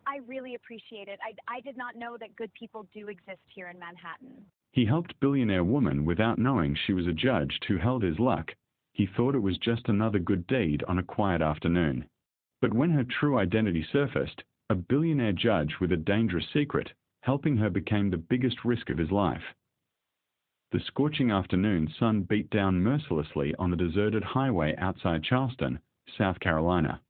I really appreciate it. I did not know that good people do exist here in Manhattan. He helped billionaire woman without knowing she was a judge who held his luck. He thought it was just another good deed on a quiet afternoon. But when her true identity surfaced, a billionaire judge with a dangerous secret, helping her became the biggest risk of his life. The scorching afternoon sun beat down mercilessly on the deserted highway outside Charleston, South Carolina.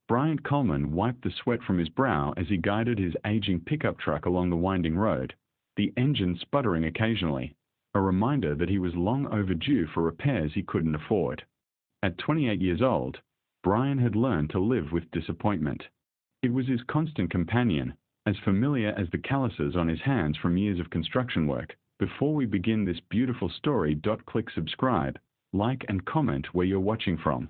Bryant Coleman wiped the sweat from his brow as he guided his aging pickup truck along the winding road, the engine sputtering occasionally, a reminder that he was long overdue for repairs he couldn't afford. At 28 years old, Brian had learned to live with disappointment. It was his constant companion, as familiar as the calluses on his hands from years of construction work. Before we begin this beautiful story, click subscribe, like and comment where you're watching from.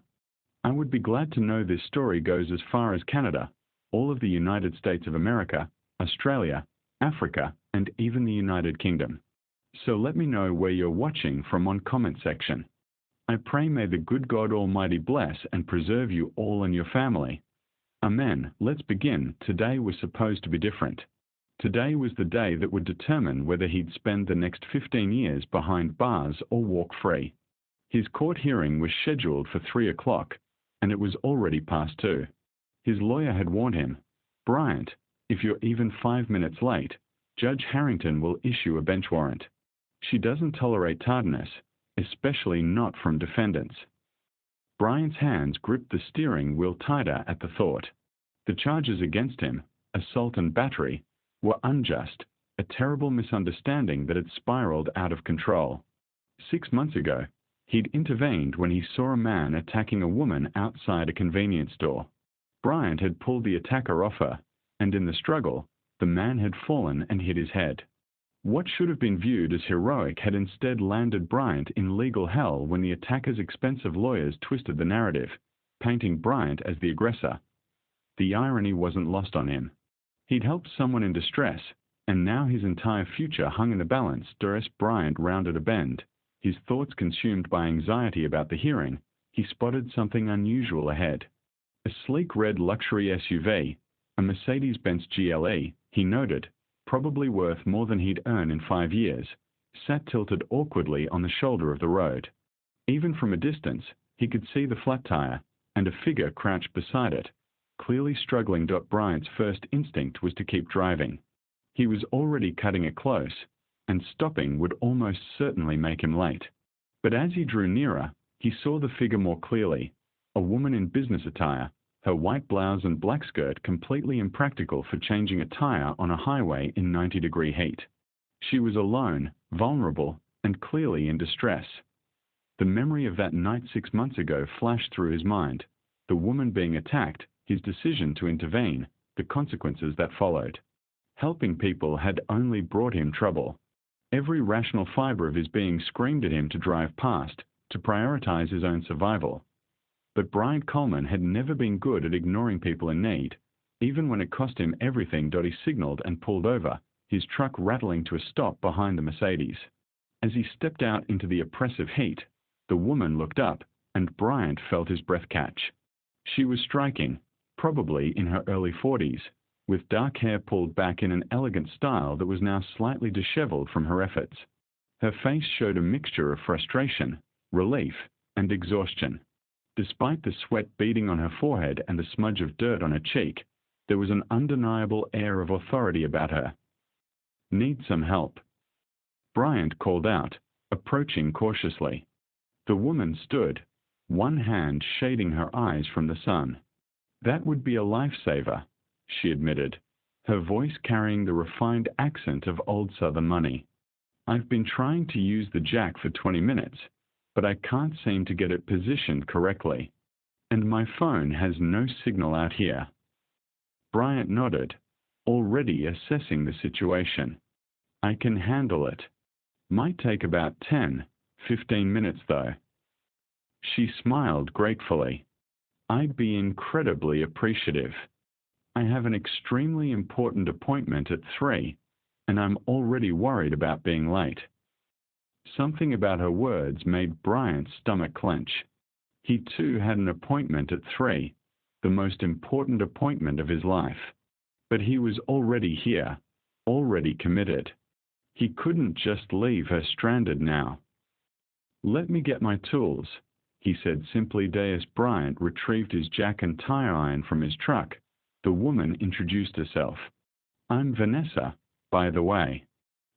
I would be glad to know this story goes as far as Canada, all of the United States of America, Australia, Africa, and even the United Kingdom. So let me know where you're watching from on comment section. I pray may the good God Almighty bless and preserve you all and your family. Amen. Let's begin. Today was supposed to be different. Today was the day that would determine whether he'd spend the next 15 years behind bars or walk free. His court hearing was scheduled for 3 o'clock, and it was already past 2. His lawyer had warned him, "Bryant, if you're even 5 minutes late, Judge Harrington will issue a bench warrant. She doesn't tolerate tardiness, especially not from defendants." Bryant's hands gripped the steering wheel tighter at the thought. The charges against him, assault and battery, were unjust, a terrible misunderstanding that had spiraled out of control. 6 months ago, he'd intervened when he saw a man attacking a woman outside a convenience store. Bryant had pulled the attacker off her, and in the struggle, the man had fallen and hit his head. What should have been viewed as heroic had instead landed Bryant in legal hell when the attacker's expensive lawyers twisted the narrative, painting Bryant as the aggressor. The irony wasn't lost on him. He'd helped someone in distress, and now his entire future hung in the balance. As Bryant rounded a bend, his thoughts consumed by anxiety about the hearing, he spotted something unusual ahead. A sleek red luxury SUV, a Mercedes-Benz GLE, he noted, probably worth more than he'd earn in 5 years, sat tilted awkwardly on the shoulder of the road. Even from a distance, he could see the flat tire, and a figure crouched beside it, clearly struggling. Bryant's first instinct was to keep driving. He was already cutting it close, and stopping would almost certainly make him late. But as he drew nearer, he saw the figure more clearly, a woman in business attire, her white blouse and black skirt completely impractical for changing a tire on a highway in 90-degree heat. She was alone, vulnerable, and clearly in distress. The memory of that night 6 months ago flashed through his mind, the woman being attacked, his decision to intervene, the consequences that followed. Helping people had only brought him trouble. Every rational fiber of his being screamed at him to drive past, to prioritize his own survival. But Bryant Coleman had never been good at ignoring people in need, even when it cost him everything. He signaled and pulled over, his truck rattling to a stop behind the Mercedes. As he stepped out into the oppressive heat, the woman looked up, and Bryant felt his breath catch. She was striking, probably in her early 40s, with dark hair pulled back in an elegant style that was now slightly disheveled from her efforts. Her face showed a mixture of frustration, relief, and exhaustion. Despite the sweat beading on her forehead and the smudge of dirt on her cheek, there was an undeniable air of authority about her. "Need some help?" Bryant called out, approaching cautiously. The woman stood, one hand shading her eyes from the sun. "That would be a lifesaver," she admitted, her voice carrying the refined accent of old Southern money. "I've been trying to use the jack for 20 minutes, but I can't seem to get it positioned correctly. And my phone has no signal out here." Bryant nodded, already assessing the situation. "I can handle it. Might take about 10-15 minutes, though." She smiled gratefully. "I'd be incredibly appreciative. I have an extremely important appointment at 3, and I'm already worried about being late." Something about her words made Bryant's stomach clench. He too had an appointment at 3, the most important appointment of his life. But he was already here, already committed. He couldn't just leave her stranded now. "Let me get my tools," he said simply. As Bryant retrieved his jack and tire iron from his truck, the woman introduced herself. "I'm Vanessa, by the way.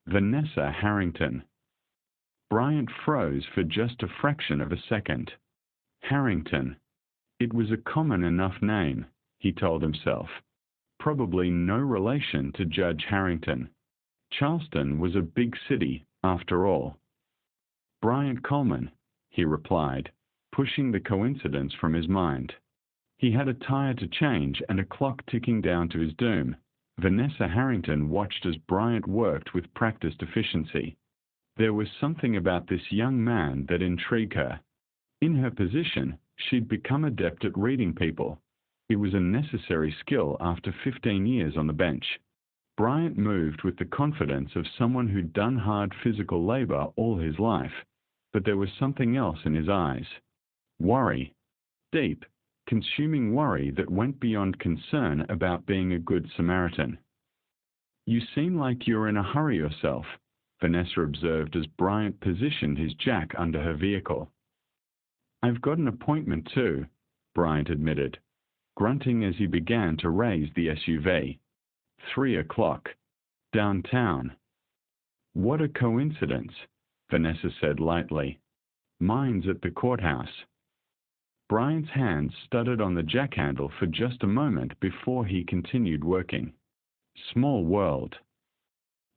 Vanessa Harrington." Bryant froze for just a fraction of a second. Harrington. It was a common enough name, he told himself. Probably no relation to Judge Harrington. Charleston was a big city, after all. "Bryant Coleman," he replied, pushing the coincidence from his mind. He had a tire to change and a clock ticking down to his doom. Vanessa Harrington watched as Bryant worked with practiced efficiency. There was something about this young man that intrigued her. In her position, she'd become adept at reading people. It was a necessary skill after 15 years on the bench. Bryant moved with the confidence of someone who'd done hard physical labor all his life, but there was something else in his eyes. Worry. Deep, consuming worry that went beyond concern about being a good Samaritan. "You seem like you're in a hurry yourself," Vanessa observed as Bryant positioned his jack under her vehicle. "I've got an appointment too," Bryant admitted, grunting as he began to raise the SUV. 3 o'clock. Downtown. "What a coincidence," Vanessa said lightly. "Mine's at the courthouse." Bryant's hands stuttered on the jack handle for just a moment before he continued working. Small world.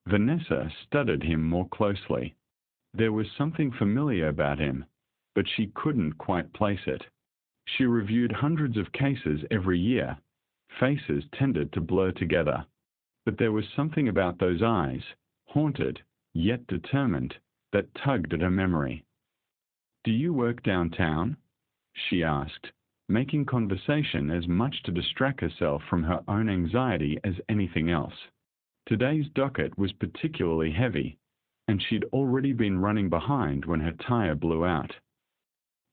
Vanessa studied him more closely. There was something familiar about him, but she couldn't quite place it. She reviewed hundreds of cases every year. Faces tended to blur together. But there was something about those eyes, haunted, yet determined, that tugged at her memory. "Do you work downtown?" she asked, making conversation as much to distract herself from her own anxiety as anything else. Today's docket was particularly heavy, and she'd already been running behind when her tire blew out.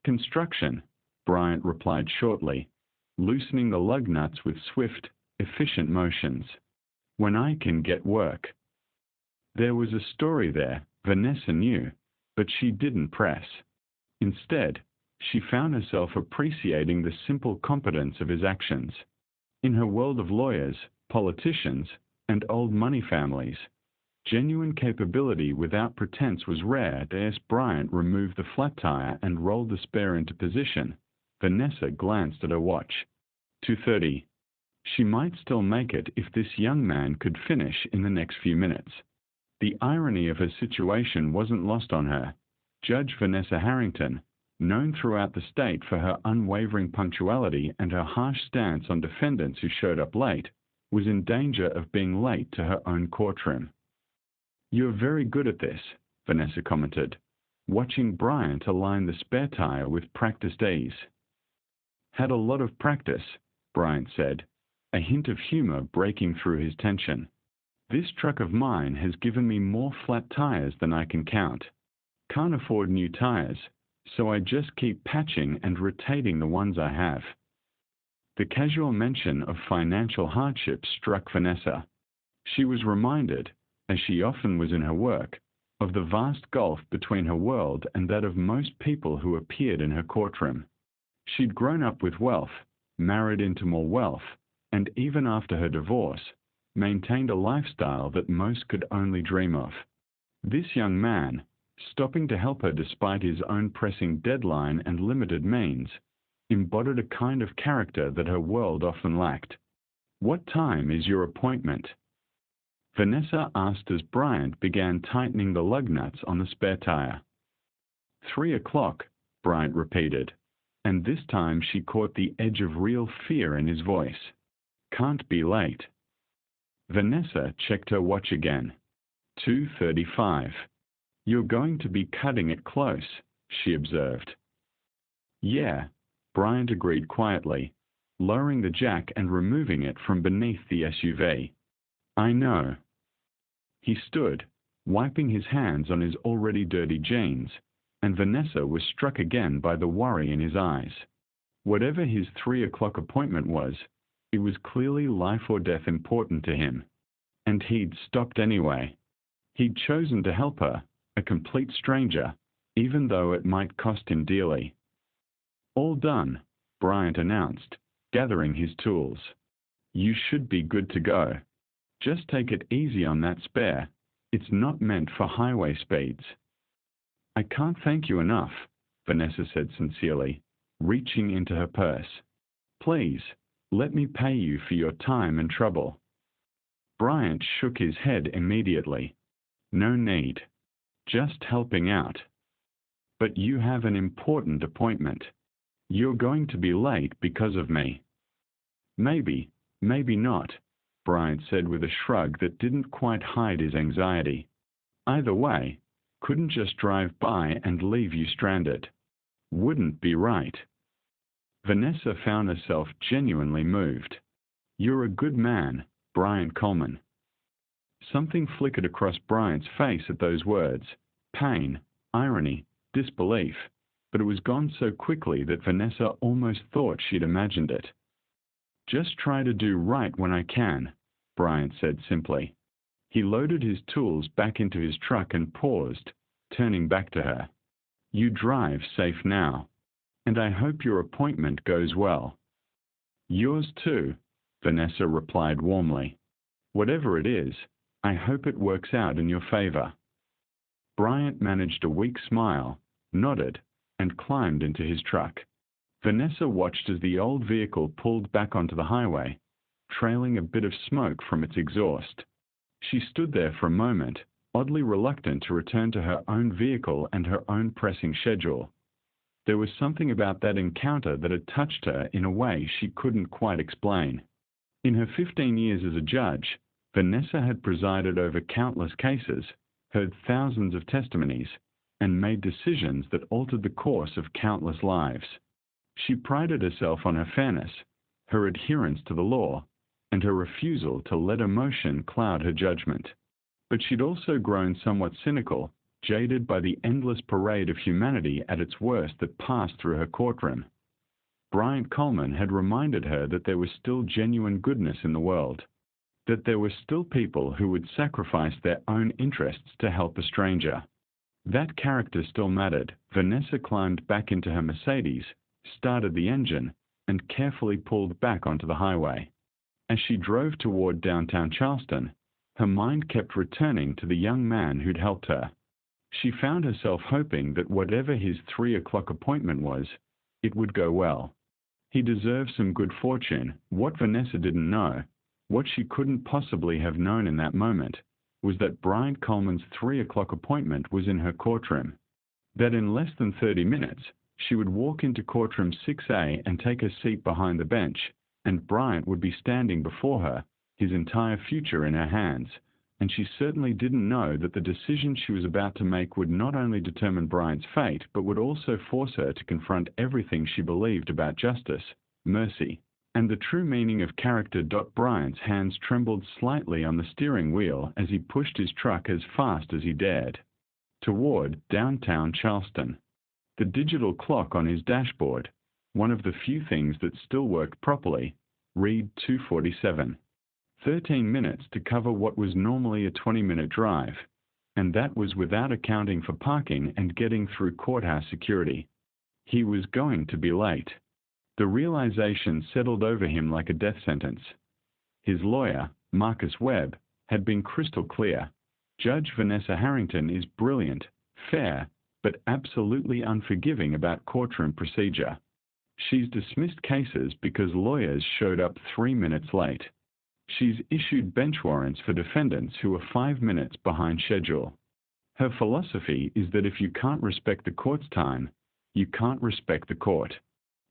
"Construction," Bryant replied shortly, loosening the lug nuts with swift, efficient motions. "When I can get work." There was a story there, Vanessa knew, but she didn't press. Instead, she found herself appreciating the simple competence of his actions. In her world of lawyers, politicians, and old money families, genuine capability without pretense was rare. As Bryant removed the flat tire and rolled the spare into position, Vanessa glanced at her watch. 2:30. She might still make it if this young man could finish in the next few minutes. The irony of her situation wasn't lost on her. Judge Vanessa Harrington, known throughout the state for her unwavering punctuality and her harsh stance on defendants who showed up late, was in danger of being late to her own courtroom. "You're very good at this," Vanessa commented, watching Bryant align the spare tire with practiced ease. "Had a lot of practice," Bryant said, a hint of humor breaking through his tension. "This truck of mine has given me more flat tires than I can count. Can't afford new tires, so I just keep patching and rotating the ones I have." The casual mention of financial hardship struck Vanessa. She was reminded, as she often was in her work, of the vast gulf between her world and that of most people who appeared in her courtroom. She'd grown up with wealth, married into more wealth, and even after her divorce, maintained a lifestyle that most could only dream of. This young man, stopping to help her despite his own pressing deadline and limited means, embodied a kind of character that her world often lacked. "What time is your appointment?" Vanessa asked as Bryant began tightening the lug nuts on the spare tire. 3 o'clock, Bryant repeated, and this time she caught the edge of real fear in his voice. "Can't be late." Vanessa checked her watch again. 2:35. "You're going to be cutting it close," she observed. "Yeah," Bryant agreed quietly, lowering the jack and removing it from beneath the SUV. "I know." He stood, wiping his hands on his already dirty jeans, and Vanessa was struck again by the worry in his eyes. Whatever his 3 o'clock appointment was, It was clearly life or death important to him. And he'd stopped anyway. He'd chosen to help her, a complete stranger, even though it might cost him dearly. All done, Bryant announced, gathering his tools. You should be good to go. Just take it easy on that spare. It's not meant for highway speeds. I can't thank you enough, Vanessa said sincerely, reaching into her purse. Please, let me pay you for your time and trouble. Bryant shook his head immediately. No need. Just helping out. But you have an important appointment. You're going to be late because of me. Maybe, maybe not, Bryant said with a shrug that didn't quite hide his anxiety. Either way, couldn't just drive by and leave you stranded. Wouldn't be right. Vanessa found herself genuinely moved. You're a good man, Bryant Coleman. Something flickered across Bryant's face at those words. Pain, irony, disbelief, but it was gone so quickly that Vanessa almost thought she'd imagined it. Just try to do right when I can, Bryant said simply. He loaded his tools back into his truck and paused, turning back to her. You drive safe now, and I hope your appointment goes well. Yours too, Vanessa replied warmly. Whatever it is, I hope it works out in your favor. Bryant managed a weak smile, nodded, and climbed into his truck. Vanessa watched as the old vehicle pulled back onto the highway, trailing a bit of smoke from its exhaust. She stood there for a moment, oddly reluctant to return to her own vehicle and her own pressing schedule. There was something about that encounter that had touched her in a way she couldn't quite explain. In her 15 years as a judge, Vanessa had presided over countless cases, heard thousands of testimonies, and made decisions that altered the course of countless lives. She prided herself on her fairness, her adherence to the law, and her refusal to let emotion cloud her judgment. But she'd also grown somewhat cynical, jaded by the endless parade of humanity at its worst that passed through her courtroom. Bryant Coleman had reminded her that there was still genuine goodness in the world, that there were still people who would sacrifice their own interests to help a stranger. That character still mattered. Vanessa climbed back into her Mercedes, started the engine, and carefully pulled back onto the highway. As she drove toward downtown Charleston, her mind kept returning to the young man who'd helped her. She found herself hoping that whatever his 3 o'clock appointment was, it would go well. He deserved some good fortune. What Vanessa didn't know, what she couldn't possibly have known in that moment, was that Bryant Coleman's 3 o'clock appointment was in her courtroom. That in less than 30 minutes, she would walk into courtroom 6A and take a seat behind the bench, and Bryant would be standing before her, his entire future in her hands, and she certainly didn't know that the decision she was about to make would not only determine Bryant's fate, but would also force her to confront everything she believed about justice, mercy, and the true meaning of character. Bryant's hands trembled slightly on the steering wheel as he pushed his truck as fast as he dared toward downtown Charleston. The digital clock on his dashboard, one of the few things that still worked properly, read 2:47. 13 minutes to cover what was normally a 20-minute drive, and that was without accounting for parking and getting through courthouse security. He was going to be late. The realization settled over him like a death sentence. His lawyer, Marcus Webb, had been crystal clear. Judge Vanessa Harrington is brilliant, fair, but absolutely unforgiving about courtroom procedure. She's dismissed cases because lawyers showed up 3 minutes late. She's issued bench warrants for defendants who are 5 minutes behind schedule. Her philosophy is that if you can't respect the court's time, you can't respect the court.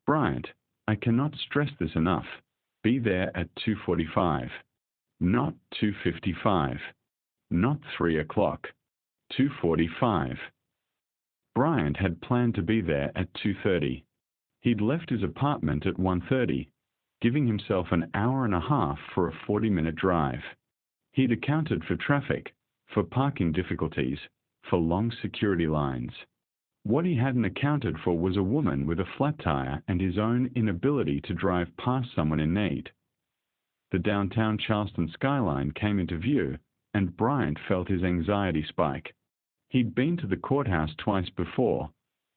Bryant, I cannot stress this enough. Be there at 2:45. Not 2:55. Not 3 o'clock. 2:45. Bryant had planned to be there at 2:30. He'd left his apartment at 1:30, giving himself an hour and a half for a 40-minute drive. He'd accounted for traffic, for parking difficulties, for long security lines. What he hadn't accounted for was a woman with a flat tire and his own inability to drive past someone in need. The downtown Charleston skyline came into view, and Bryant felt his anxiety spike. He'd been to the courthouse twice before,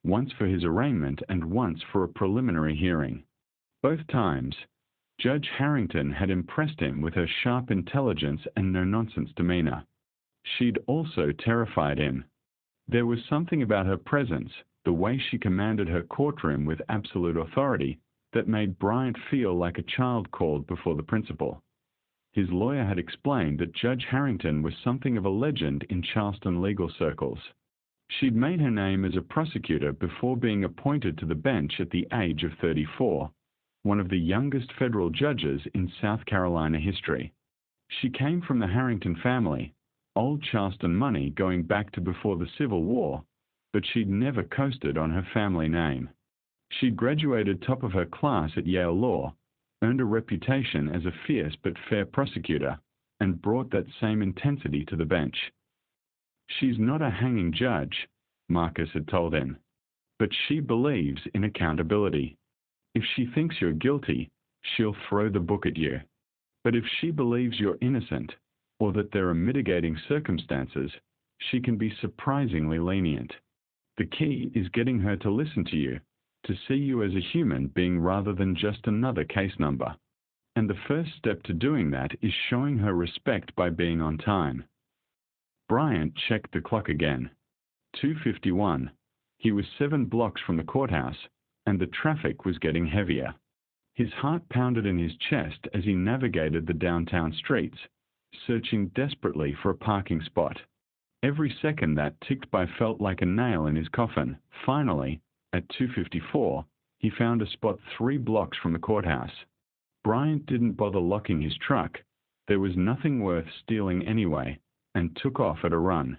once for his arraignment and once for a preliminary hearing. Both times, Judge Harrington had impressed him with her sharp intelligence and no-nonsense demeanor. She'd also terrified him. There was something about her presence, the way she commanded her courtroom with absolute authority, that made Bryant feel like a child called before the principal. His lawyer had explained that Judge Harrington was something of a legend in Charleston legal circles. She'd made her name as a prosecutor before being appointed to the bench at the age of 34, one of the youngest federal judges in South Carolina history. She came from the Harrington family, old Charleston money going back to before the Civil War, but she'd never coasted on her family name. She'd graduated top of her class at Yale Law, earned a reputation as a fierce but fair prosecutor, and brought that same intensity to the bench. She's not a hanging judge, Marcus had told him, but she believes in accountability. If she thinks you're guilty, she'll throw the book at you. But if she believes you're innocent, or that there are mitigating circumstances, she can be surprisingly lenient. The key is getting her to listen to you, to see you as a human being rather than just another case number. And the first step to doing that is showing her respect by being on time. Bryant checked the clock again. 2:51. He was 7 blocks from the courthouse, and the traffic was getting heavier. His heart pounded in his chest as he navigated the downtown streets, searching desperately for a parking spot. Every second that ticked by felt like a nail in his coffin. Finally, at 2:54, he found a spot 3 blocks from the courthouse. Bryant didn't bother locking his truck. There was nothing worth stealing anyway, and took off at a run.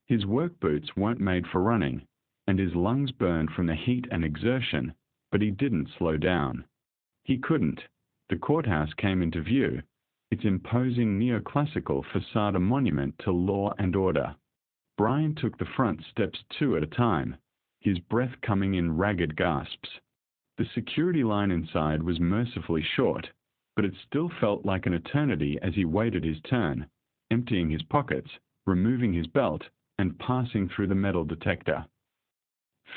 His work boots weren't made for running, and his lungs burned from the heat and exertion, but he didn't slow down. He couldn't. The courthouse came into view, its imposing neoclassical facade a monument to law and order. Bryant took the front steps 2 at a time, his breath coming in ragged gasps. The security line inside was mercifully short, but it still felt like an eternity as he waited his turn, emptying his pockets, removing his belt, and passing through the metal detector.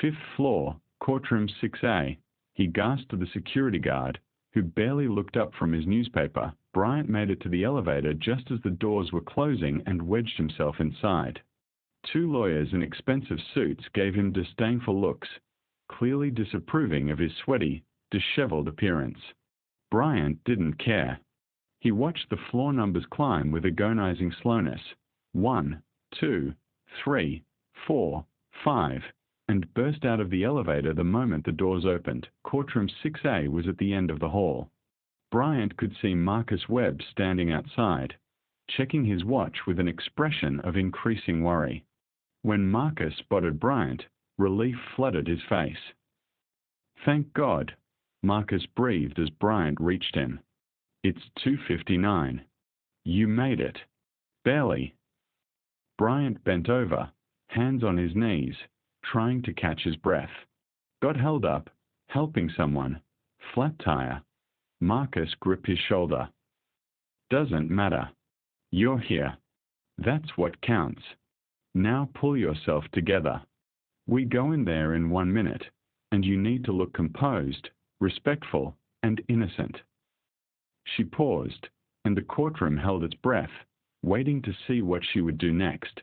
5th floor, courtroom 6A, he gasped to the security guard, who barely looked up from his newspaper. Bryant made it to the elevator just as the doors were closing and wedged himself inside. 2 lawyers in expensive suits gave him disdainful looks, clearly disapproving of his sweaty, disheveled appearance. Bryant didn't care. He watched the floor numbers climb with agonizing slowness. 1, 2, 3, 4, 5, and burst out of the elevator the moment the doors opened. Courtroom 6A was at the end of the hall. Bryant could see Marcus Webb standing outside, checking his watch with an expression of increasing worry. When Marcus spotted Bryant, relief flooded his face. "Thank God," Marcus breathed as Bryant reached him. "It's 2:59. You made it." "Barely." Bryant bent over, hands on his knees, trying to catch his breath. "Got held up, helping someone. Flat tire." Marcus gripped his shoulder. "Doesn't matter. You're here. That's what counts. Now pull yourself together. We go in there in 1 minute, and you need to look composed, respectful, and innocent." She paused, and the courtroom held its breath, waiting to see what she would do next.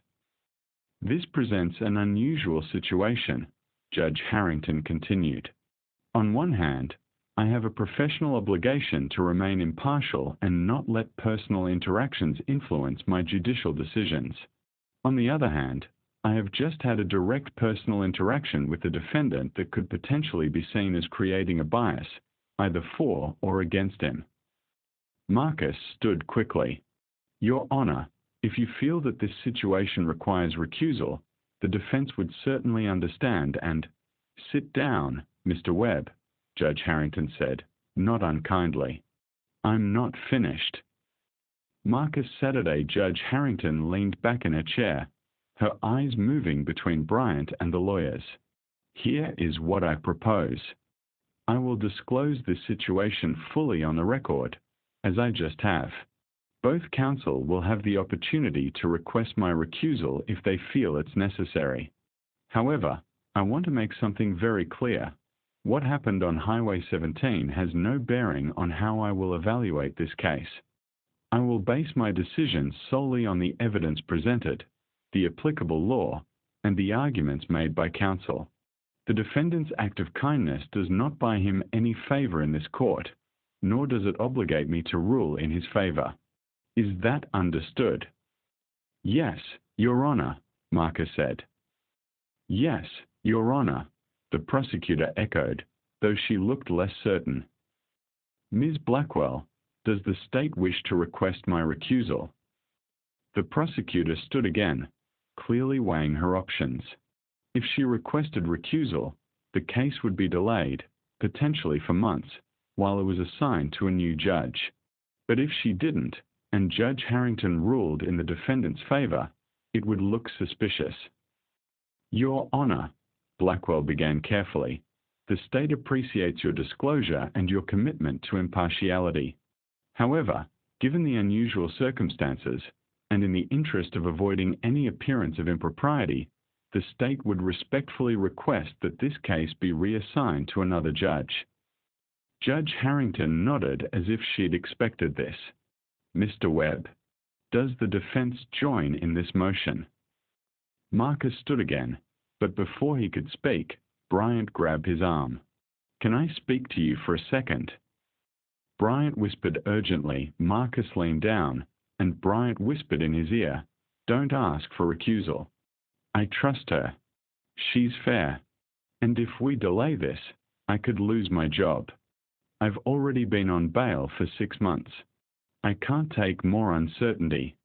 "This presents an unusual situation," Judge Harrington continued. "On one hand, I have a professional obligation to remain impartial and not let personal interactions influence my judicial decisions. On the other hand, I have just had a direct personal interaction with the defendant that could potentially be seen as creating a bias, either for or against him." Marcus stood quickly. "Your Honor, if you feel that this situation requires recusal, the defense would certainly understand and—" "Sit down, Mr. Webb," Judge Harrington said, not unkindly. "I'm not finished." Marcus Saturday. Judge Harrington leaned back in her chair, her eyes moving between Bryant and the lawyers. "Here is what I propose. I will disclose this situation fully on the record, as I just have. Both counsel will have the opportunity to request my recusal if they feel it's necessary. However, I want to make something very clear. What happened on Highway 17 has no bearing on how I will evaluate this case. I will base my decisions solely on the evidence presented, the applicable law, and the arguments made by counsel. The defendant's act of kindness does not buy him any favor in this court, nor does it obligate me to rule in his favor. Is that understood? Yes, Your Honor, Marcus said. Yes, Your Honor, the prosecutor echoed, though she looked less certain. Ms. Blackwell, does the state wish to request my recusal? The prosecutor stood again, clearly weighing her options. If she requested recusal, the case would be delayed, potentially for months, while it was assigned to a new judge. But if she didn't, and Judge Harrington ruled in the defendant's favor, it would look suspicious. Your Honor, Blackwell began carefully, the state appreciates your disclosure and your commitment to impartiality. However, given the unusual circumstances, and in the interest of avoiding any appearance of impropriety, the state would respectfully request that this case be reassigned to another judge. Judge Harrington nodded as if she'd expected this. Mr. Webb, does the defense join in this motion? Marcus stood again, but before he could speak, Bryant grabbed his arm. Can I speak to you for a second? Bryant whispered urgently. Marcus leaned down, and Bryant whispered in his ear, Don't ask for recusal. I trust her. She's fair. And if we delay this, I could lose my job. I've already been on bail for 6 months. I can't take more uncertainty.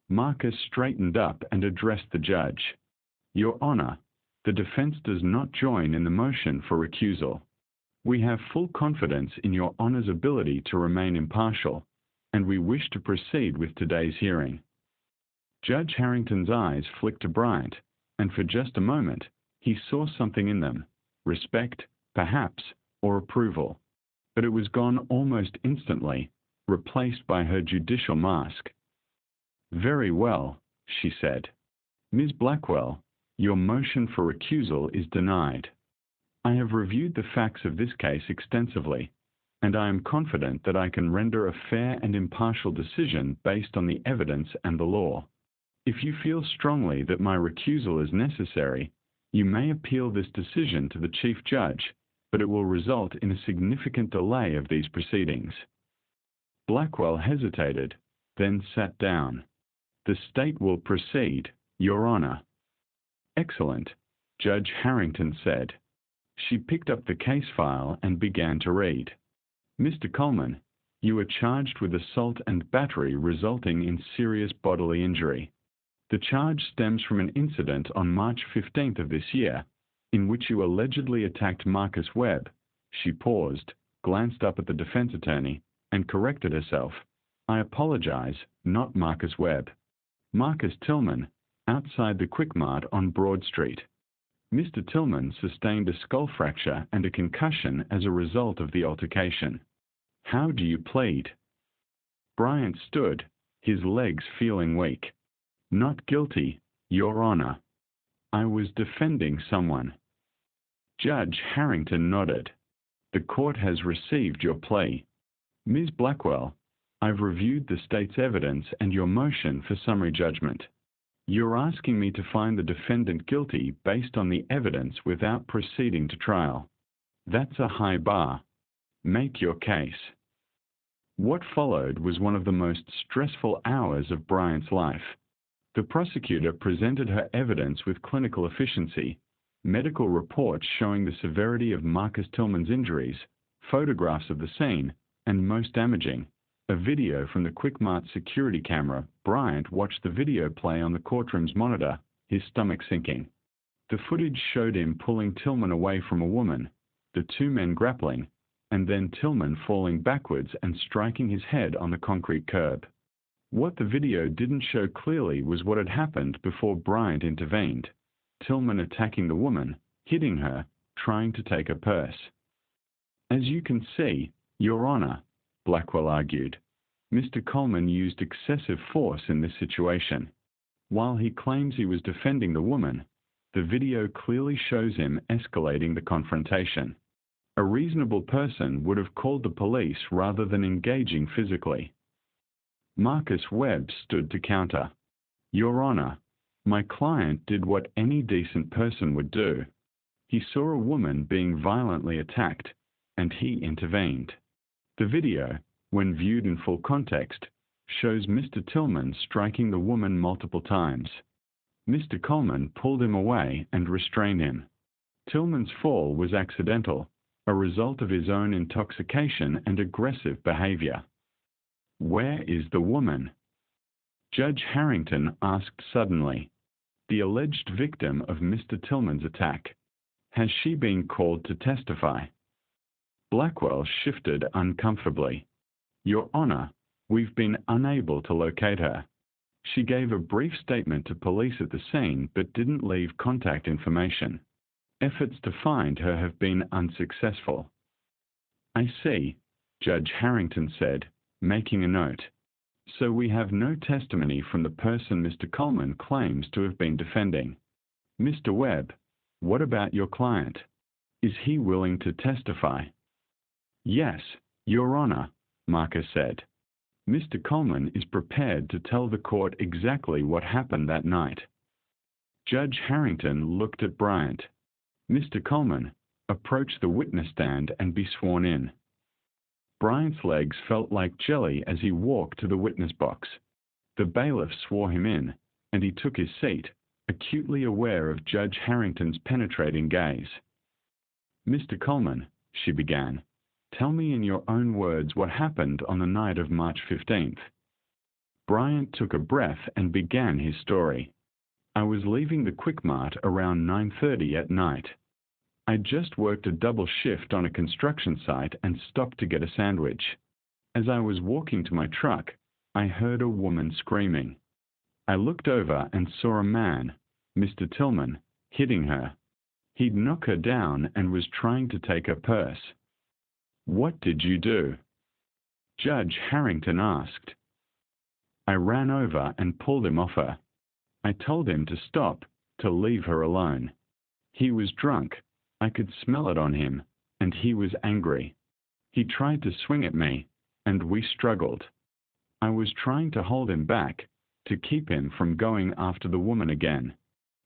Marcus straightened up and addressed the judge. Your Honor, the defense does not join in the motion for recusal. We have full confidence in Your Honor's ability to remain impartial, and we wish to proceed with today's hearing. Judge Harrington's eyes flicked to Bryant, and for just a moment, he saw something in them, respect, perhaps, or approval. But it was gone almost instantly, replaced by her judicial mask. Very well, she said. Ms. Blackwell, your motion for recusal is denied. I have reviewed the facts of this case extensively, and I am confident that I can render a fair and impartial decision based on the evidence and the law. If you feel strongly that my recusal is necessary, you may appeal this decision to the Chief Judge, but it will result in a significant delay of these proceedings. Blackwell hesitated, then sat down. The state will proceed, Your Honor. Excellent, Judge Harrington said. She picked up the case file and began to read. Mr. Coleman, you are charged with assault and battery resulting in serious bodily injury. The charge stems from an incident on March 15th of this year, in which you allegedly attacked Marcus Webb. She paused, glanced up at the defense attorney, and corrected herself. I apologize, not Marcus Webb. Marcus Tillman, outside the Quick Mart on Broad Street. Mr. Tillman sustained a skull fracture and a concussion as a result of the altercation. How do you plead? Bryant stood, his legs feeling weak. Not guilty, Your Honor. I was defending someone. Judge Harrington nodded. The court has received your plea. Ms. Blackwell, I've reviewed the state's evidence and your motion for summary judgment. You're asking me to find the defendant guilty based on the evidence without proceeding to trial. That's a high bar. Make your case. What followed was one of the most stressful hours of Bryant's life. The prosecutor presented her evidence with clinical efficiency, medical reports showing the severity of Marcus Tillman's injuries, photographs of the scene, and most damaging, a video from the Quick Mart security camera. Bryant watched the video play on the courtroom's monitor, his stomach sinking. The footage showed him pulling Tillman away from a woman, the two men grappling, and then Tillman falling backwards and striking his head on the concrete curb. What the video didn't show clearly was what had happened before Bryant intervened. Tillman attacking the woman, hitting her, trying to take her purse. As you can see, Your Honor, Blackwell argued. Mr. Coleman used excessive force in this situation. While he claims he was defending the woman, the video clearly shows him escalating the confrontation. A reasonable person would have called the police rather than engaging physically. Marcus Webb stood to counter. Your Honor, my client did what any decent person would do. He saw a woman being violently attacked, and he intervened. The video, when viewed in full context, shows Mr. Tillman striking the woman multiple times. Mr. Coleman pulled him away and restrained him. Tillman's fall was accidental, a result of his own intoxication and aggressive behavior. Where is the woman? Judge Harrington asked suddenly. The alleged victim of Mr. Tillman's attack. Has she been called to testify? Blackwell shifted uncomfortably. Your Honor, we've been unable to locate her. She gave a brief statement to police at the scene but didn't leave contact information. Efforts to find her have been unsuccessful. I see, Judge Harrington said, making a note. So we have no testimony from the person Mr. Coleman claims to have been defending. Mr. Webb, what about your client? Is he willing to testify? Yes, Your Honor, Marcus said. Mr. Coleman is prepared to tell the court exactly what happened that night. Judge Harrington looked at Bryant. Mr. Coleman, approach the witness stand and be sworn in. Bryant's legs felt like jelly as he walked to the witness box. The bailiff swore him in, and he took his seat, acutely aware of Judge Harrington's penetrating gaze. Mr. Coleman, she began, tell me in your own words what happened on the night of March 15th. Bryant took a breath and began his story. I was leaving the Quick Mart around 9:30 at night. I just worked a double shift on a construction site and stopped to get a sandwich. As I was walking to my truck, I heard a woman screaming. I looked over and saw a man, Mr. Tillman, hitting her. He'd knock her down and was trying to take her purse. What did you do? Judge Harrington asked. I ran over and pulled him off her. I told him to stop, to leave her alone. He was drunk. I could smell it on him, and he was angry. He tried to swing at me, and we struggled. I was trying to hold him back, to keep him from going after the woman again.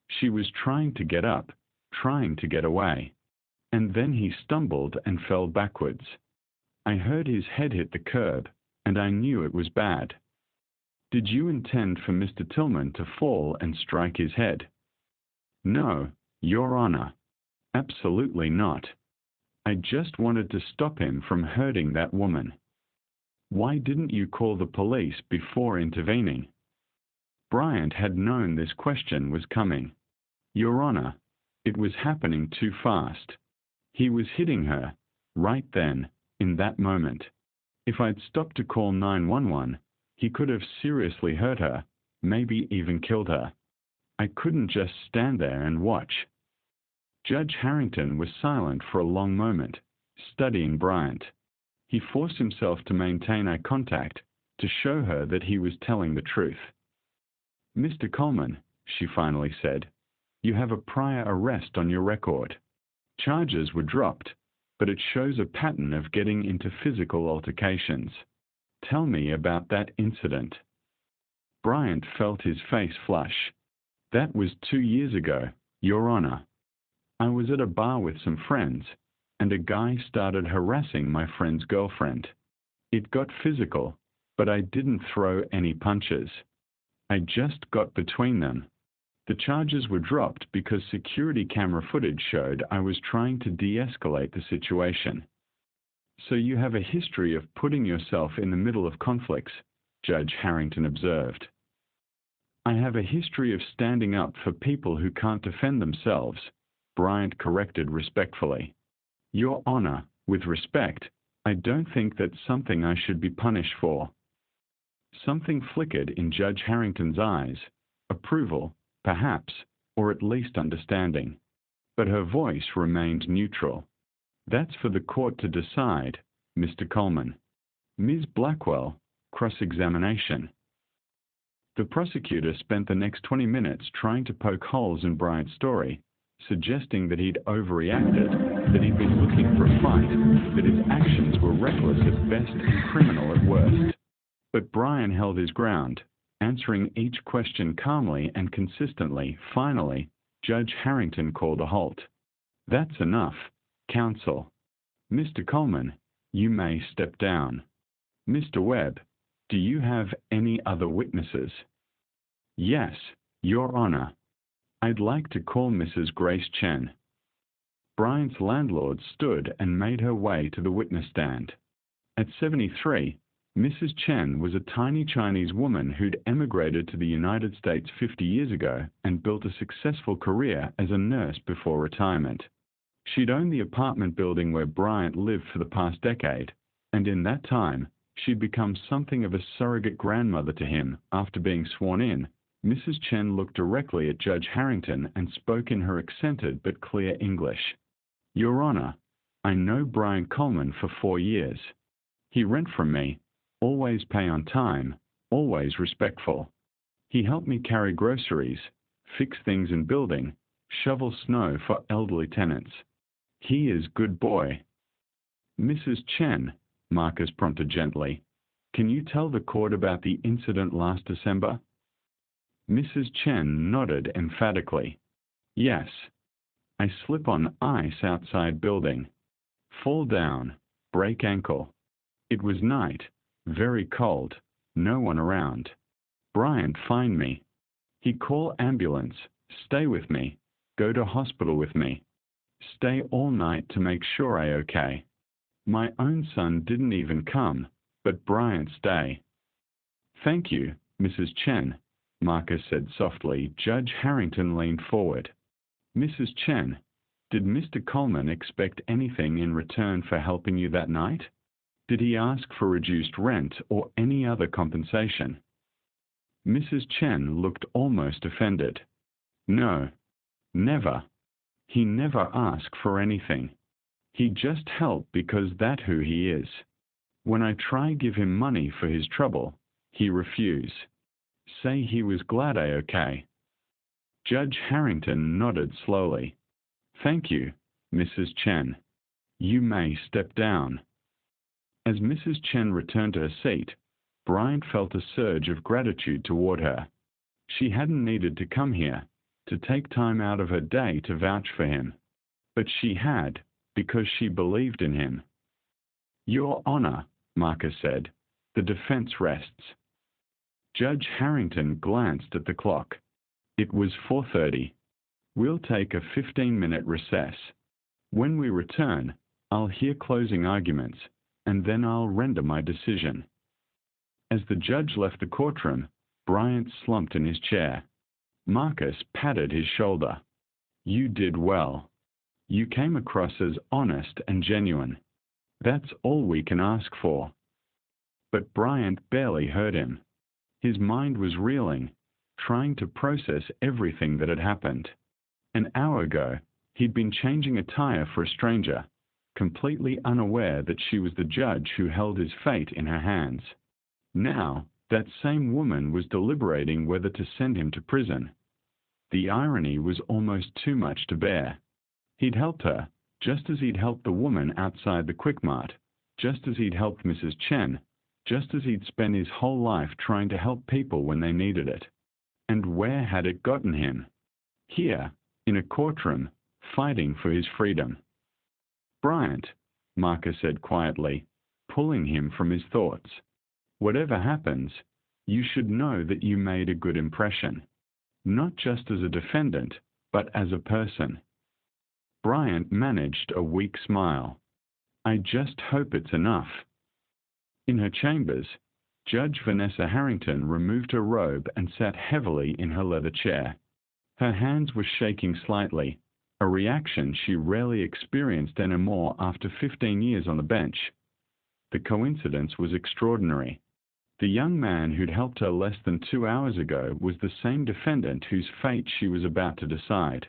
She was trying to get up, trying to get away. And then he stumbled and fell backwards. I heard his head hit the curb, and I knew it was bad. Did you intend for Mr. Tillman to fall and strike his head? No, Your Honor. Absolutely not. I just wanted to stop him from hurting that woman. Why didn't you call the police before intervening? Bryant had known this question was coming. Your Honor, it was happening too fast. He was hitting her, right then, in that moment. If I'd stopped to call 911, he could have seriously hurt her, maybe even killed her. I couldn't just stand there and watch. Judge Harrington was silent for a long moment, studying Bryant. He forced himself to maintain eye contact, to show her that he was telling the truth. Mr. Coleman, she finally said, you have a prior arrest on your record. Charges were dropped, but it shows a pattern of getting into physical altercations. Tell me about that incident. Bryant felt his face flush. That was 2 years ago, Your Honor. I was at a bar with some friends, and a guy started harassing my friend's girlfriend. It got physical, but I didn't throw any punches. I just got between them. The charges were dropped because security camera footage showed I was trying to de-escalate the situation. So you have a history of putting yourself in the middle of conflicts, Judge Harrington observed. I have a history of standing up for people who can't defend themselves, Bryant corrected respectfully. Your Honor, with respect, I don't think that's something I should be punished for. Something flickered in Judge Harrington's eyes, approval, perhaps, or at least understanding. But her voice remained neutral. That's for the court to decide, Mr. Coleman. Ms. Blackwell, cross-examination. The prosecutor spent the next 20 minutes trying to poke holes in Bryant's story, suggesting that he'd overreacted, that he'd been looking for a fight, that his actions were reckless at best and criminal at worst. But Bryant held his ground, answering each question calmly and consistently. Finally, Judge Harrington called a halt. "That's enough, counsel. Mr. Coleman, you may step down. Mr. Webb, do you have any other witnesses?" "Yes, Your Honor. I'd like to call Mrs. Grace Chen." Bryant's landlord stood and made her way to the witness stand. At 73, Mrs. Chen was a tiny Chinese woman who'd emigrated to the United States 50 years ago and built a successful career as a nurse before retirement. She'd owned the apartment building where Bryant lived for the past decade, and in that time, she'd become something of a surrogate grandmother to him. After being sworn in, Mrs. Chen looked directly at Judge Harrington and spoke in her accented but clear English. "Your Honor, I know Bryant Coleman for 4 years. He rent from me, always pay on time, always respectful. He helped me carry groceries, fix things in building, shovel snow for elderly tenants. He is good boy." "Mrs. Chen," Marcus prompted gently, "can you tell the court about the incident last December?" Mrs. Chen nodded emphatically. "Yes. I slip on ice outside building. Fall down, break ankle. It was night, very cold, no one around. Bryant find me. He call ambulance, stay with me, go to hospital with me. Stay all night to make sure I okay. My own son didn't even come, but Bryant stay." "Thank you, Mrs. Chen," Marcus said softly. Judge Harrington leaned forward. "Mrs. Chen, did Mr. Coleman expect anything in return for helping you that night? Did he ask for reduced rent or any other compensation?" Mrs. Chen looked almost offended. "No, never. He never asked for anything. He just helped because that's who he is. When I try give him money for his trouble, he refuse. Say he was glad I okay." Judge Harrington nodded slowly. "Thank you, Mrs. Chen. You may step down." As Mrs. Chen returned to her seat, Bryant felt a surge of gratitude toward her. She hadn't needed to come here, to take time out of her day to vouch for him. But she had, because she believed in him. "Your Honor," Marcus said, "the defense rests." Judge Harrington glanced at the clock. It was 4:30. "We'll take a 15-minute recess. When we return, I'll hear closing arguments, and then I'll render my decision." As the judge left the courtroom, Bryant slumped in his chair. Marcus patted his shoulder. "You did well. You came across as honest and genuine. That's all we can ask for." But Bryant barely heard him. His mind was reeling, trying to process everything that had happened. An hour ago, he'd been changing a tire for a stranger, completely unaware that she was the judge who held his fate in her hands. Now, that same woman was deliberating whether to send him to prison. The irony was almost too much to bear. He'd helped her, just as he'd helped the woman outside the Quick Mart, just as he'd helped Mrs. Chen, just as he'd spent his whole life trying to help people when they needed it. And where had it gotten him? Here, in a courtroom, fighting for his freedom. "Bryant," Marcus said quietly, pulling him from his thoughts, "whatever happens, you should know that you made a good impression. Not just as a defendant, but as a person." Bryant managed a weak smile. "I just hope it's enough." In her chambers, Judge Vanessa Harrington removed her robe and sat heavily in her leather chair. Her hands were shaking slightly, a reaction she rarely experienced anymore after 15 years on the bench. The coincidence was extraordinary. The young man who'd helped her less than 2 hours ago was the same defendant whose fate she was about to decide.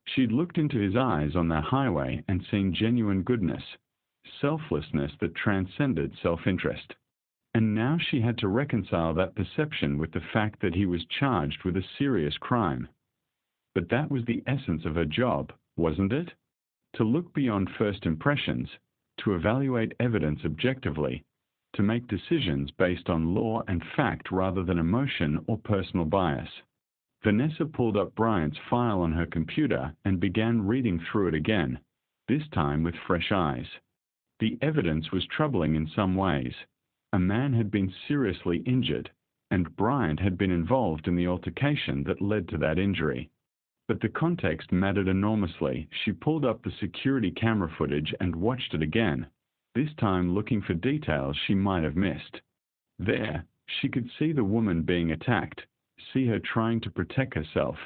She'd looked into his eyes on that highway and seen genuine goodness, selflessness that transcended self-interest. And now she had to reconcile that perception with the fact that he was charged with a serious crime. But that was the essence of her job, wasn't it? To look beyond first impressions, to evaluate evidence objectively, to make decisions based on law and fact rather than emotion or personal bias. Vanessa pulled up Bryant's file on her computer and began reading through it again, this time with fresh eyes. The evidence was troubling in some ways. A man had been seriously injured, and Bryant had been involved in the altercation that led to that injury. But the context mattered enormously. She pulled up the security camera footage and watched it again, this time looking for details she might have missed. There, she could see the woman being attacked, see her trying to protect herself,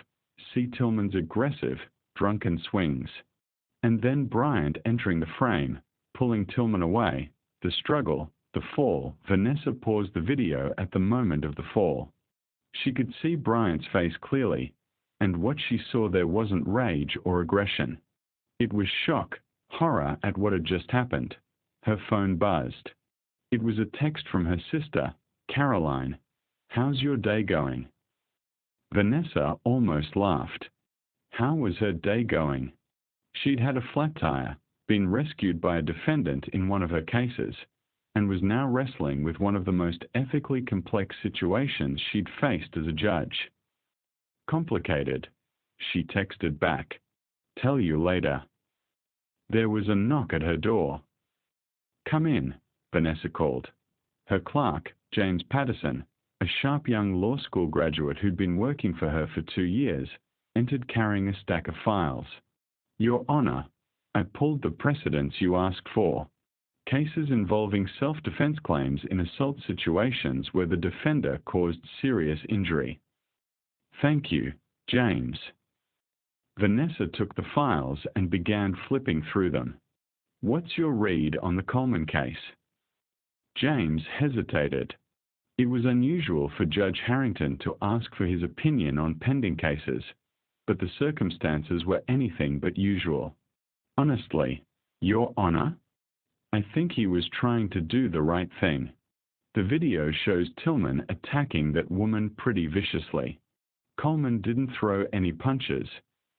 see Tillman's aggressive, drunken swings. And then Bryant entering the frame, pulling Tillman away, the struggle, the fall. Vanessa paused the video at the moment of the fall. She could see Bryant's face clearly, and what she saw there wasn't rage or aggression. It was shock, horror at what had just happened. Her phone buzzed. It was a text from her sister, Caroline. "How's your day going?" Vanessa almost laughed. How was her day going? She'd had a flat tire, been rescued by a defendant in one of her cases, and was now wrestling with one of the most ethically complex situations she'd faced as a judge. "Complicated," she texted back. "Tell you later." There was a knock at her door. "Come in," Vanessa called. Her clerk, James Patterson, a sharp young law school graduate who'd been working for her for 2 years, entered carrying a stack of files. "Your Honor, I pulled the precedents you asked for. Cases involving self-defense claims in assault situations where the defender caused serious injury." "Thank you, James." Vanessa took the files and began flipping through them. "What's your read on the Coleman case?" James hesitated. It was unusual for Judge Harrington to ask for his opinion on pending cases, but the circumstances were anything but usual. "Honestly, Your Honor, I think he was trying to do the right thing. The video shows Tillman attacking that woman pretty viciously. Coleman didn't throw any punches,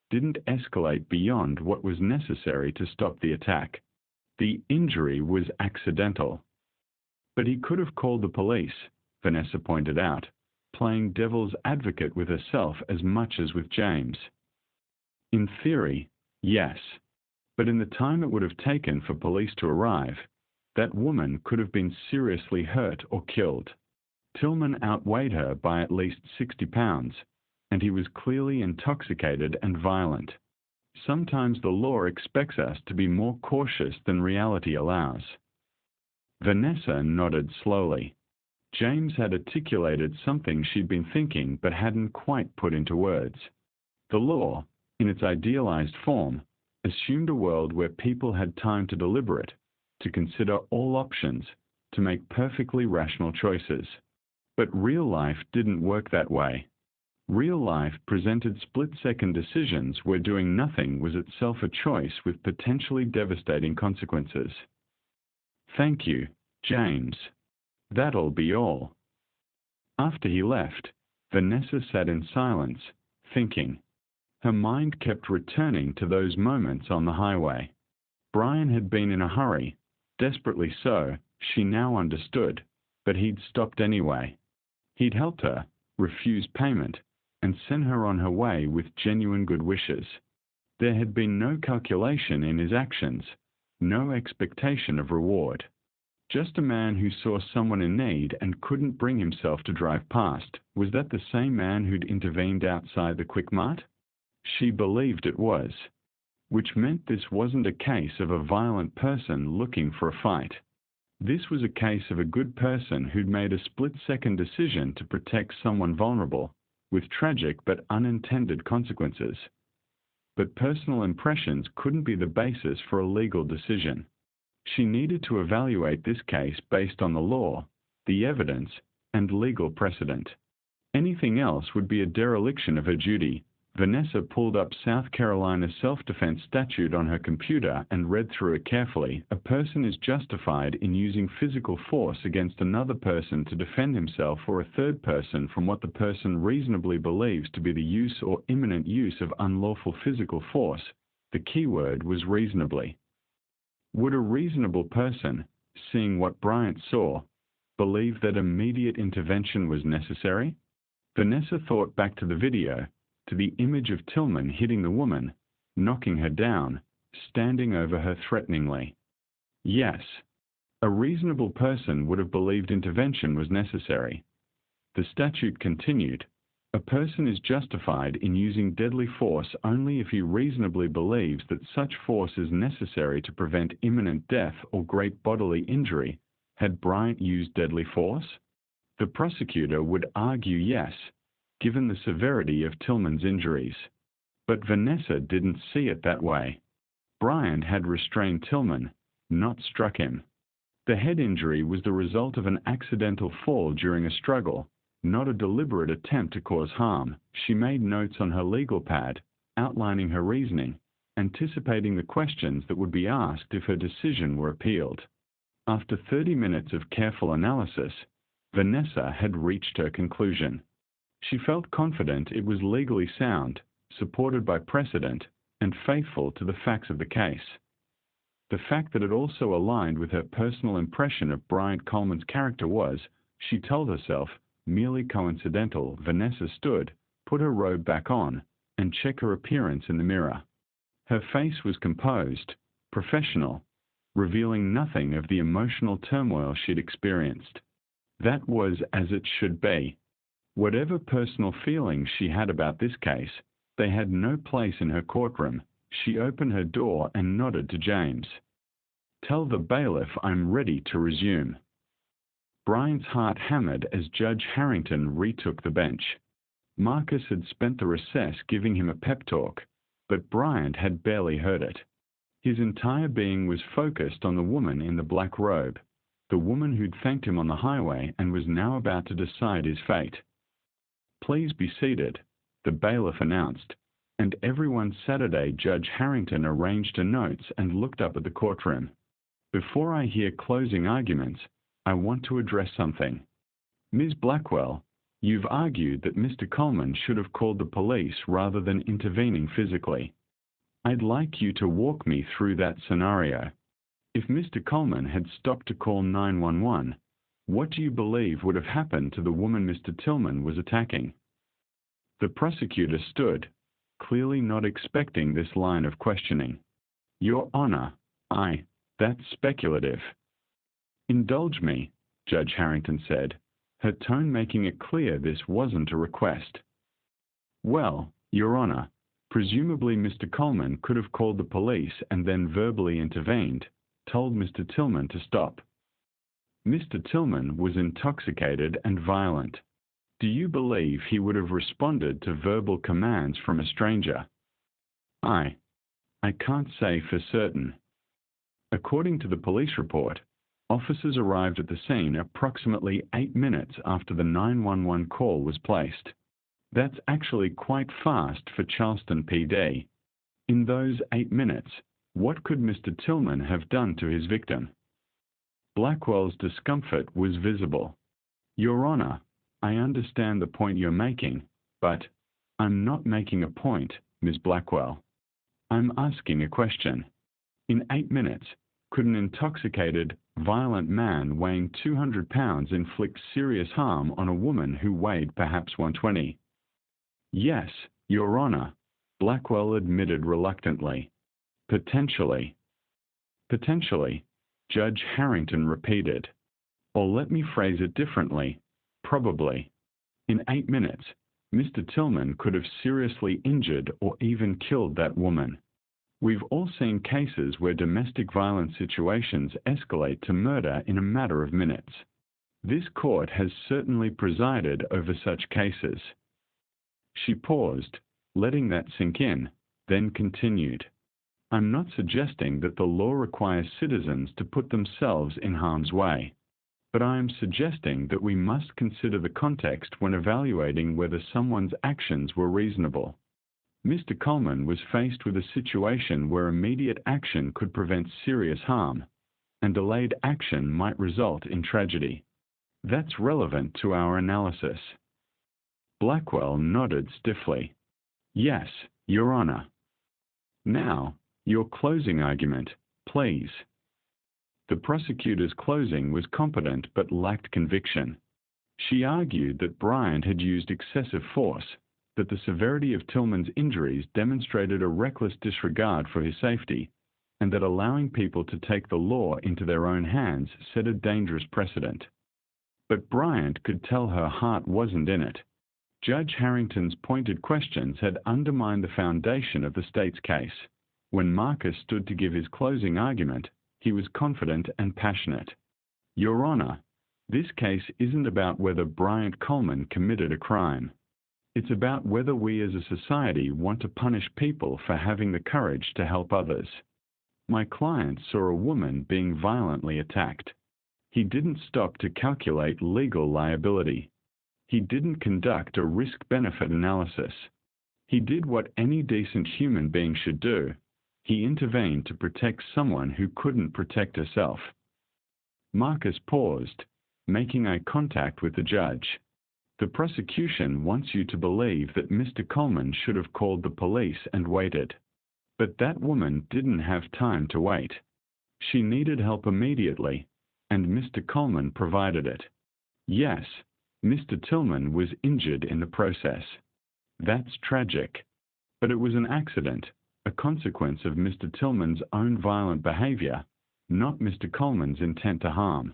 didn't escalate beyond what was necessary to stop the attack. The injury was accidental." "But he could have called the police," Vanessa pointed out, playing devil's advocate with herself as much as with James. "In theory, yes. But in the time it would have taken for police to arrive, that woman could have been seriously hurt or killed. Tillman outweighed her by at least 60 pounds, and he was clearly intoxicated and violent. Sometimes the law expects us to be more cautious than reality allows." Vanessa nodded slowly. James had articulated something she'd been thinking but hadn't quite put into words. The law, in its idealized form, assumed a world where people had time to deliberate, to consider all options, to make perfectly rational choices. But real life didn't work that way. Real life presented split-second decisions where doing nothing was itself a choice with potentially devastating consequences. "Thank you, James. That'll be all." After he left, Vanessa sat in silence, thinking. Her mind kept returning to those moments on the highway. Brian had been in a hurry, desperately so, she now understood, but he'd stopped anyway. He'd helped her, refused payment, and sent her on her way with genuine good wishes. There had been no calculation in his actions, no expectation of reward. Just a man who saw someone in need and couldn't bring himself to drive past. Was that the same man who'd intervened outside the Quick Mart? She believed it was, which meant this wasn't a case of a violent person looking for a fight. This was a case of a good person who'd made a split-second decision to protect someone vulnerable, with tragic but unintended consequences. But personal impressions couldn't be the basis for a legal decision. She needed to evaluate this case based on the law, the evidence, and legal precedent. Anything else would be a dereliction of her duty, Vanessa pulled up South Carolina's self-defense statute on her computer and read through it carefully. A person is justified in using physical force against another person to defend himself or a third person from what the person reasonably believes to be the use or imminent use of unlawful physical force. The key word was reasonably. Would a reasonable person, seeing what Bryant saw, believe that immediate intervention was necessary? Vanessa thought back to the video, to the image of Tillman hitting the woman, knocking her down, standing over her threateningly. Yes, a reasonable person would have believed intervention was necessary. The statute continued, a person is justified in using deadly force only if he reasonably believes that such force is necessary to prevent imminent death or great bodily injury. Had Bryant used deadly force? The prosecutor would argue yes, given the severity of Tillman's injuries. But Vanessa didn't see it that way. Bryant had restrained Tillman, not struck him. The head injury was the result of an accidental fall during a struggle, not a deliberate attempt to cause harm. She made notes on her legal pad, outlining her reasoning, anticipating the questions that would be asked if her decision were appealed. After 30 minutes of careful analysis, Vanessa had reached her conclusion. She felt confident it was legally sound, supported by precedent, and faithful to the facts of the case. The fact that it also aligned with her personal impression of Bryant Coleman's character was, she told herself, merely coincidental. Vanessa stood, put her robe back on, and checked her appearance in the mirror. Her face was composed, professional, revealing nothing of the emotional turmoil she'd experienced. That was as it should be. Whatever personal feelings she had about this case, they had no place in her courtroom. She opened her door and nodded to James. Tell the bailiff I'm ready to resume. Bryant's heart hammered as Judge Harrington retook the bench. Marcus had spent the recess giving him a pep talk, but Bryant had barely heard it. His entire being was focused on the woman in the black robe, the woman who'd thanked him on the highway and was now about to decide his fate. Please be seated, the bailiff announced, and every Saturday Judge Harrington arranged her notes and looked up at the courtroom. Before I hear closing arguments, I want to address something. Ms. Blackwell, you've argued that Mr. Coleman should have called the police rather than intervening physically. I'd like you to walk me through that scenario. If Mr. Coleman had stopped to call 911, what do you believe would have happened to the woman Mr. Tillman was attacking? The prosecutor stood, clearly not expecting this line of questioning. Your Honor, that's speculative. Indulge me, Judge Harrington said, her tone making it clear this wasn't a request. Well, Your Honor, presumably Mr. Coleman could have called the police and then verbally intervened, told Mr. Tillman to stop. Mr. Tillman was intoxicated and violent. Do you believe he would have responded to verbal commands from a stranger? I can't say for certain. According to the police report, officers arrived at the scene approximately 8 minutes after the 911 call was placed. That's actually quite fast for Charleston PD. In those 8 minutes, what could Mr. Tillman have done to his victim? Blackwell's discomfort was visible. Your Honor, I understand the point you're making, but I'm not making a point, Ms. Blackwell. I'm asking a question. In 8 minutes, could an intoxicated, violent man weighing 200 pounds inflict serious harm on a woman who weighed perhaps 120? Yes, Your Honor, Blackwell admitted reluctantly. Potentially. Potentially, Judge Harrington repeated. Or let me phrase it differently. Probably. In 8 minutes, Mr. Tillman could have seriously injured or even killed that woman. We've all seen cases where domestic violence situations escalate to murder in a matter of minutes. This court has certainly presided over such cases. She paused, letting that sink in, then continued. I'm not suggesting that the law requires citizens to put themselves in harm's way, but I am suggesting that we must consider the context when evaluating whether someone's actions were reasonable. Mr. Coleman was faced with a situation where immediate action could prevent serious harm, and delayed action might result in tragedy. That's relevant to our analysis. Blackwell nodded stiffly. Yes, Your Honor. Now, your closing argument, please. The prosecutor's closing was competent but lacked conviction. She argued that Bryant had used excessive force, that the severity of Tillman's injuries demonstrated a reckless disregard for his safety, and that allowing people to take the law into their own hands set a dangerous precedent. But Bryant could tell her heart wasn't in it. Judge Harrington's pointed questions had undermined the foundation of the state's case. When Marcus stood to give his closing argument, he was confident and passionate. Your Honor, this case isn't about whether Bryant Coleman committed a crime. It's about whether we as a society want to punish people for having the courage to help others. My client saw a woman being violently attacked. He didn't stop to calculate legal liability. He didn't conduct a risk-benefit analysis. He did what any decent human being should do. He intervened to protect someone who couldn't protect herself. Marcus paused, making eye contact with the judge. The prosecution wants you to believe that Mr. Coleman should have called the police and waited. But that woman didn't have time to wait. She needed help immediately, and Mr. Coleman provided it. Yes, Mr. Tillman was injured in the process. That's tragic. But it was an accident, a consequence of Mr. Tillman's own violent behavior, not Mr. Coleman's intent to harm.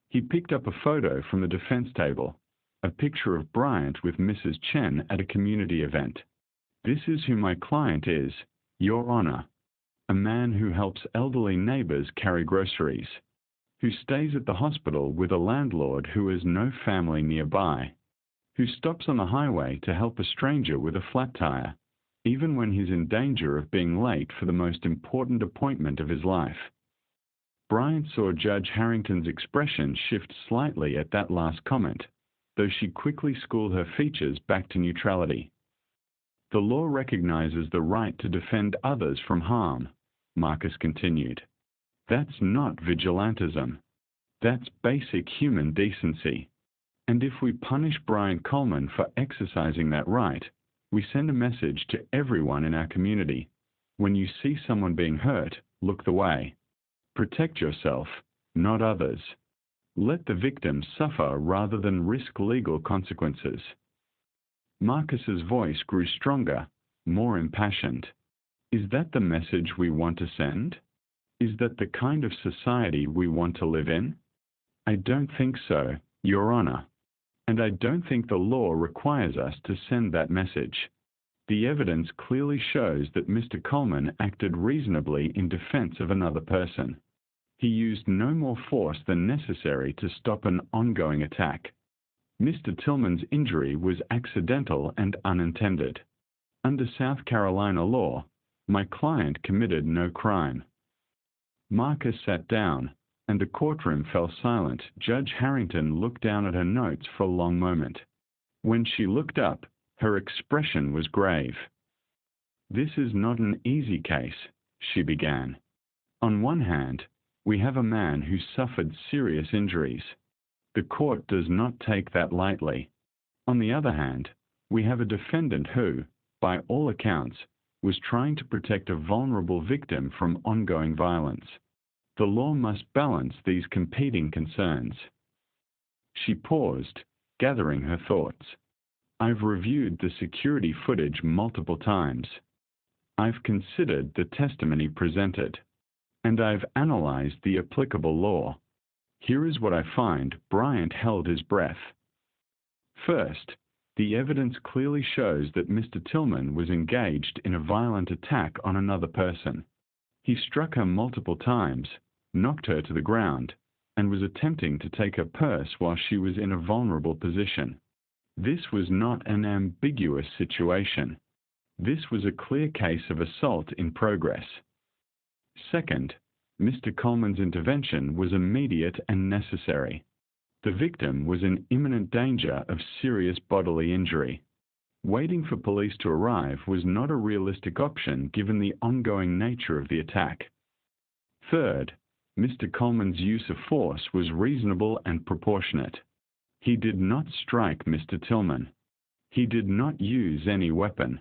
He picked up a photo from the defense table, a picture of Bryant with Mrs. Chen at a community event. This is who my client is, Your Honor. A man who helps elderly neighbors carry groceries, who stays at the hospital with a landlord who has no family nearby, who stops on the highway to help a stranger with a flat tire, even when he's in danger of being late for the most important appointment of his life. Bryant saw Judge Harrington's expression shift slightly at that last comment, though she quickly schooled her features back to neutrality. The law recognizes the right to defend others from harm, Marcus continued. That's not vigilantism. That's basic human decency. And if we punish Bryant Coleman for exercising that right, we send a message to everyone in our community. When you see someone being hurt, look the way. Protect yourself, not others. Let the victim suffer rather than risk legal consequences. Marcus's voice grew stronger, more impassioned. Is that the message we want to send? Is that the kind of society we want to live in? I don't think so, Your Honor. And I don't think the law requires us to send that message. The evidence clearly shows that Mr. Coleman acted reasonably in defense of another person. He used no more force than necessary to stop an ongoing attack. Mr. Tillman's injury was accidental and unintended. Under South Carolina law, my client committed no crime. Marcus sat down, and the courtroom fell silent. Judge Harrington looked down at her notes for a long moment. When she looked up, her expression was grave. This is not an easy case, she began. On one hand, we have a man who suffered serious injuries. The court does not take that lightly. On the other hand, we have a defendant who, by all accounts, was trying to protect a vulnerable victim from ongoing violence. The law must balance these competing concerns. She paused, gathering her thoughts. I've reviewed the security footage multiple times. I've considered the testimony presented, and I've analyzed the applicable law. Here is what I find. Bryant held his breath. First, the evidence clearly shows that Mr. Tillman was engaged in a violent attack on another person. He struck her multiple times, knocked her to the ground, and was attempting to take her purse while she was in a vulnerable position. This was not an ambiguous situation. This was a clear case of assault in progress. Second, Mr. Coleman's intervention was immediate and necessary. The victim was in imminent danger of serious bodily injury. Waiting for police to arrive was not a realistic option given the ongoing nature of the attack. Third, Mr. Coleman's use of force was reasonable and proportionate. He did not strike Mr. Tillman. He did not use any weapon.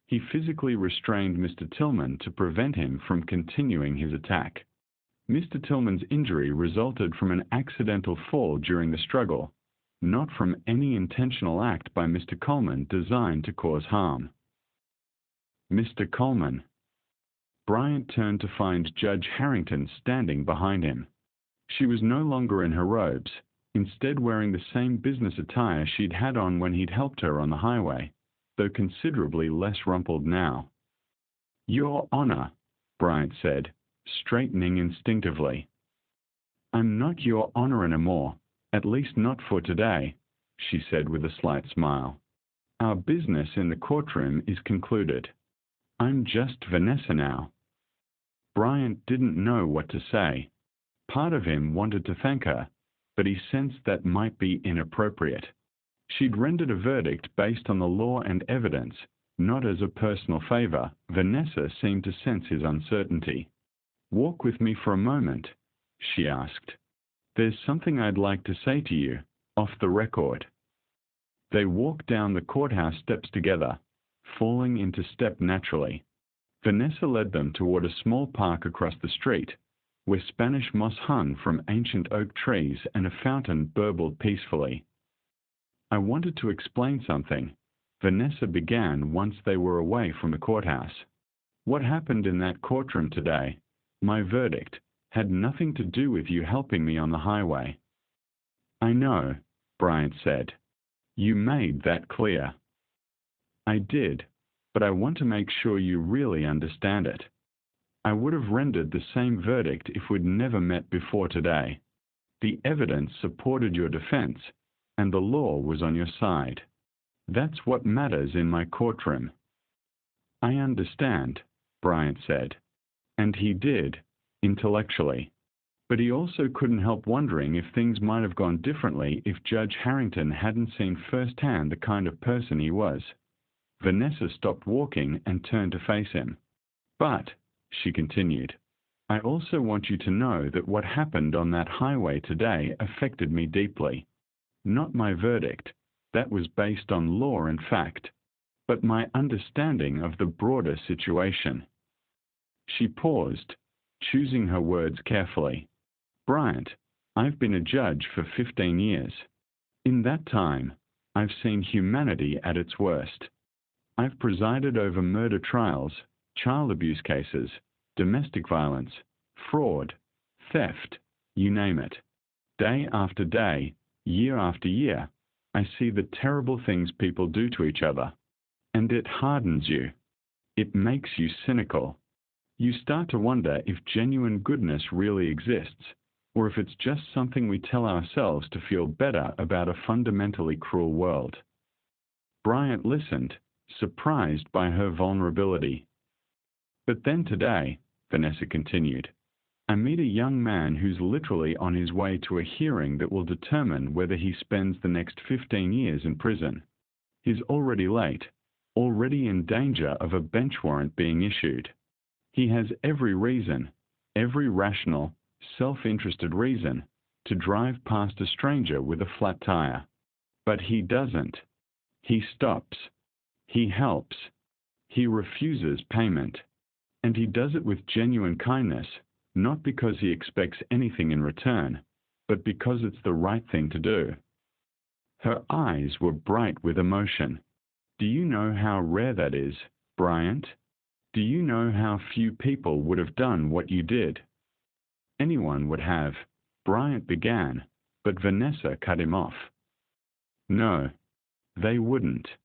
He physically restrained Mr. Tillman to prevent him from continuing his attack. Mr. Tillman's injury resulted from an accidental fall during the struggle, not from any intentional act by Mr. Coleman designed to cause harm. Mr. Coleman. Bryant turned to find Judge Harrington standing behind him. She was no longer in her robes, instead wearing the same business attire she'd had on when he'd helped her on the highway, though considerably less rumpled now. "Your Honor," Bryant said, straightening instinctively. "I'm not Your Honor anymore, at least not for today," she said with a slight smile. "Our business in the courtroom is concluded. I'm just Vanessa now." Bryant didn't know what to say. Part of him wanted to thank her, but he sensed that might be inappropriate. She'd rendered a verdict based on the law and evidence, not as a personal favor. Vanessa seemed to sense his uncertainty. "Walk with me for a moment," she asked. "There's something I'd like to say to you, off the record." They walked down the courthouse steps together, falling into step naturally. Vanessa led them toward a small park across the street, where Spanish moss hung from ancient oak trees and a fountain burbled peacefully. "I wanted to explain something," Vanessa began once they were away from the courthouse. "What happened in that courtroom today, my verdict, had nothing to do with you helping me on the highway." "I know," Bryant said. "You made that clear." "I did, but I want to make sure you really understand it. I would have rendered the same verdict if we'd never met before today. The evidence supported your defense, and the law was on your side. That's what matters in my courtroom." "I understand," Bryant said. And he did, intellectually. But he also couldn't help wondering if things might have gone differently if Judge Harrington hadn't seen firsthand the kind of person he was. Vanessa stopped walking and turned to face him. "But," she continued, "I also want you to know that what happened on that highway today affected me deeply. Not my verdict, that was based on law and fact, but my understanding of the broader situation." She paused, choosing her words carefully. "Bryant, I've been a judge for 15 years. In that time, I've seen humanity at its worst. I've presided over murder trials, child abuse cases, domestic violence, fraud, theft, you name it. Day after day, year after year, I see the terrible things people do to each other. And it hardens you. It makes you cynical. You start to wonder if genuine goodness really exists, or if it's just something we tell ourselves to feel better about a fundamentally cruel world." Bryant listened, surprised by her vulnerability. "But then today," Vanessa continued, "I meet a young man who's literally on his way to a hearing that will determine whether he spends the next 15 years in prison. He's already late, already in danger of a bench warrant being issued. He has every reason, every rational, self-interested reason, to drive past a stranger with a flat tire. But he doesn't. He stops. He helps. He refuses payment. And he does it with genuine kindness, not because he expects anything in return, but because it's the right thing to do." Her eyes were bright with emotion. "Do you know how rare that is, Bryant? Do you know how few people would have done what you did?" "Anyone would have," Bryant began, but Vanessa cut him off. "No, they wouldn't.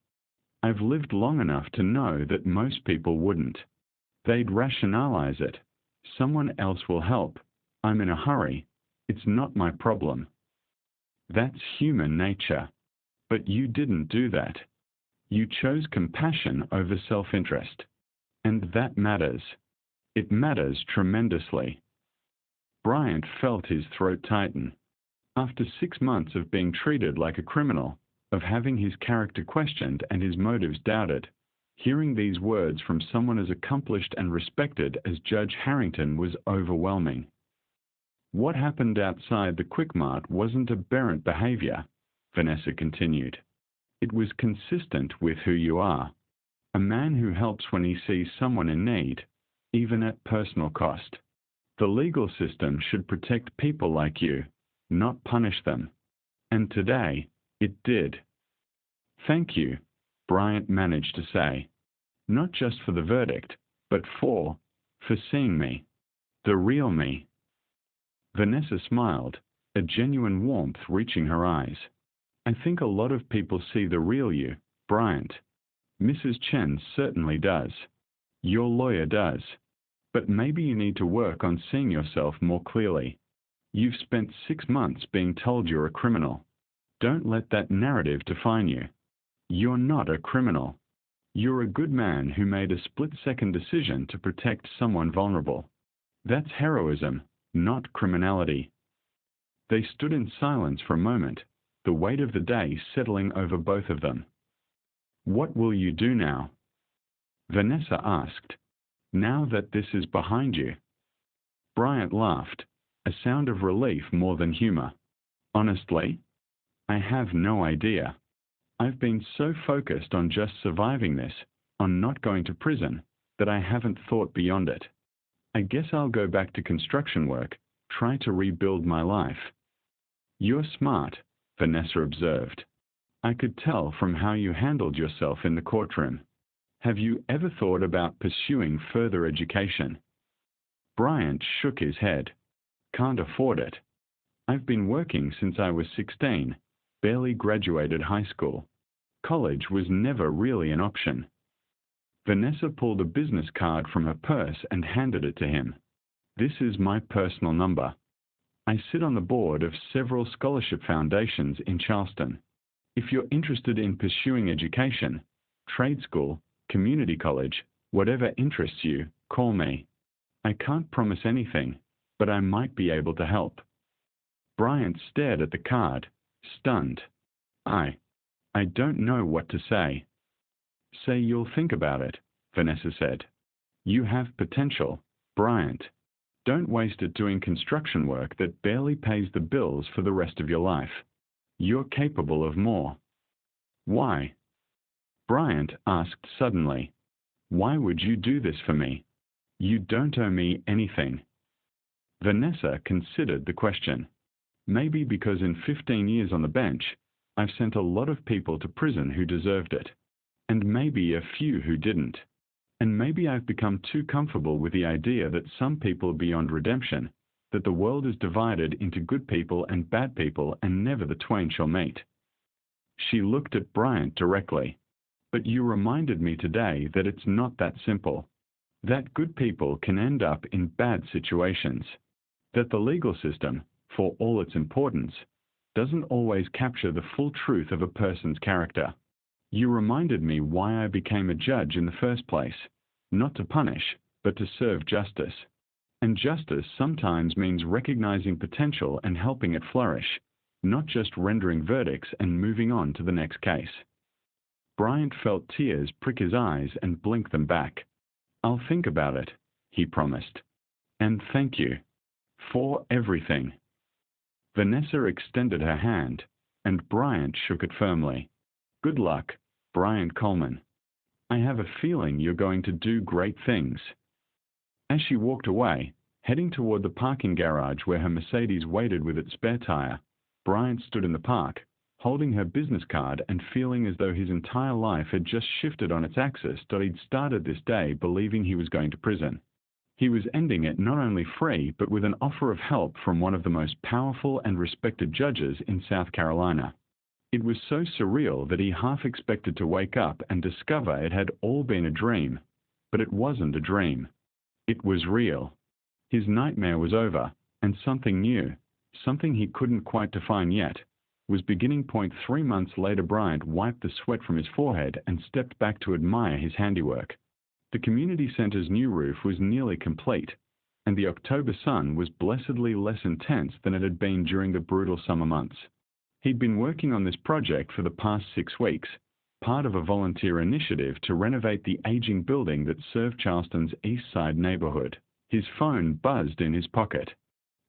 I've lived long enough to know that most people wouldn't. They'd rationalize it. Someone else will help. I'm in a hurry. It's not my problem." "That's human nature. But you didn't do that. You chose compassion over self-interest. And that matters. It matters tremendously." Bryant felt his throat tighten. After 6 months of being treated like a criminal, of having his character questioned and his motives doubted. Hearing these words from someone as accomplished and respected as Judge Harrington was overwhelming. What happened outside the Quick Mart wasn't aberrant behavior, Vanessa continued. It was consistent with who you are. A man who helps when he sees someone in need, even at personal cost. The legal system should protect people like you, not punish them. And today, it did. Thank you, Bryant managed to say. Not just for the verdict, but for seeing me. The real me. Vanessa smiled, a genuine warmth reaching her eyes. I think a lot of people see the real you, Bryant. Mrs. Chen certainly does. Your lawyer does. But maybe you need to work on seeing yourself more clearly. You've spent 6 months being told you're a criminal. Don't let that narrative define you. You're not a criminal. You're a good man who made a split-second decision to protect someone vulnerable. That's heroism, not criminality. They stood in silence for a moment, the weight of the day settling over both of them. What will you do now? Vanessa asked. Now that this is behind you. Bryant laughed, a sound of relief more than humor. Honestly, I have no idea. I've been so focused on just surviving this, on not going to prison, that I haven't thought beyond it. I guess I'll go back to construction work, try to rebuild my life. You're smart, Vanessa observed. I could tell from how you handled yourself in the courtroom. Have you ever thought about pursuing further education? Bryant shook his head. Can't afford it. I've been working since I was 16, barely graduated high school. College was never really an option. Vanessa pulled a business card from her purse and handed it to him. This is my personal number. I sit on the board of several scholarship foundations in Charleston. If you're interested in pursuing education, trade school, community college, whatever interests you, call me. I can't promise anything, but I might be able to help. Bryant stared at the card, stunned. I don't know what to say. Say you'll think about it, Vanessa said. You have potential, Bryant. Don't waste it doing construction work that barely pays the bills for the rest of your life. You're capable of more. Why? Bryant asked suddenly. Why would you do this for me? You don't owe me anything. Vanessa considered the question. Maybe because in 15 years on the bench, I've sent a lot of people to prison who deserved it. And maybe a few who didn't. And maybe I've become too comfortable with the idea that some people are beyond redemption, that the world is divided into good people and bad people and never the twain shall meet. She looked at Bryant directly. But you reminded me today that it's not that simple. That good people can end up in bad situations. That the legal system, for all its importance, doesn't always capture the full truth of a person's character. You reminded me why I became a judge in the first place, not to punish, but to serve justice. And justice sometimes means recognizing potential and helping it flourish, not just rendering verdicts and moving on to the next case. Bryant felt tears prick his eyes and blink them back. I'll think about it, he promised. And thank you. For everything. Vanessa extended her hand, and Bryant shook it firmly. Good luck, Bryant Coleman. I have a feeling you're going to do great things. As she walked away, heading toward the parking garage where her Mercedes waited with its spare tire, Bryant stood in the park, holding her business card and feeling as though his entire life had just shifted on its axis that he'd started this day believing he was going to prison. He was ending it not only free, but with an offer of help from one of the most powerful and respected judges in South Carolina. It was so surreal that he half expected to wake up and discover it had all been a dream. But it wasn't a dream. It was real. His nightmare was over, and something new, something he couldn't quite define yet, was beginning. 3 months later, Bryant wiped the sweat from his forehead and stepped back to admire his handiwork. The community center's new roof was nearly complete, and the October sun was blessedly less intense than it had been during the brutal summer months. He'd been working on this project for the past 6 weeks, part of a volunteer initiative to renovate the aging building that served Charleston's East Side neighborhood. His phone buzzed in his pocket.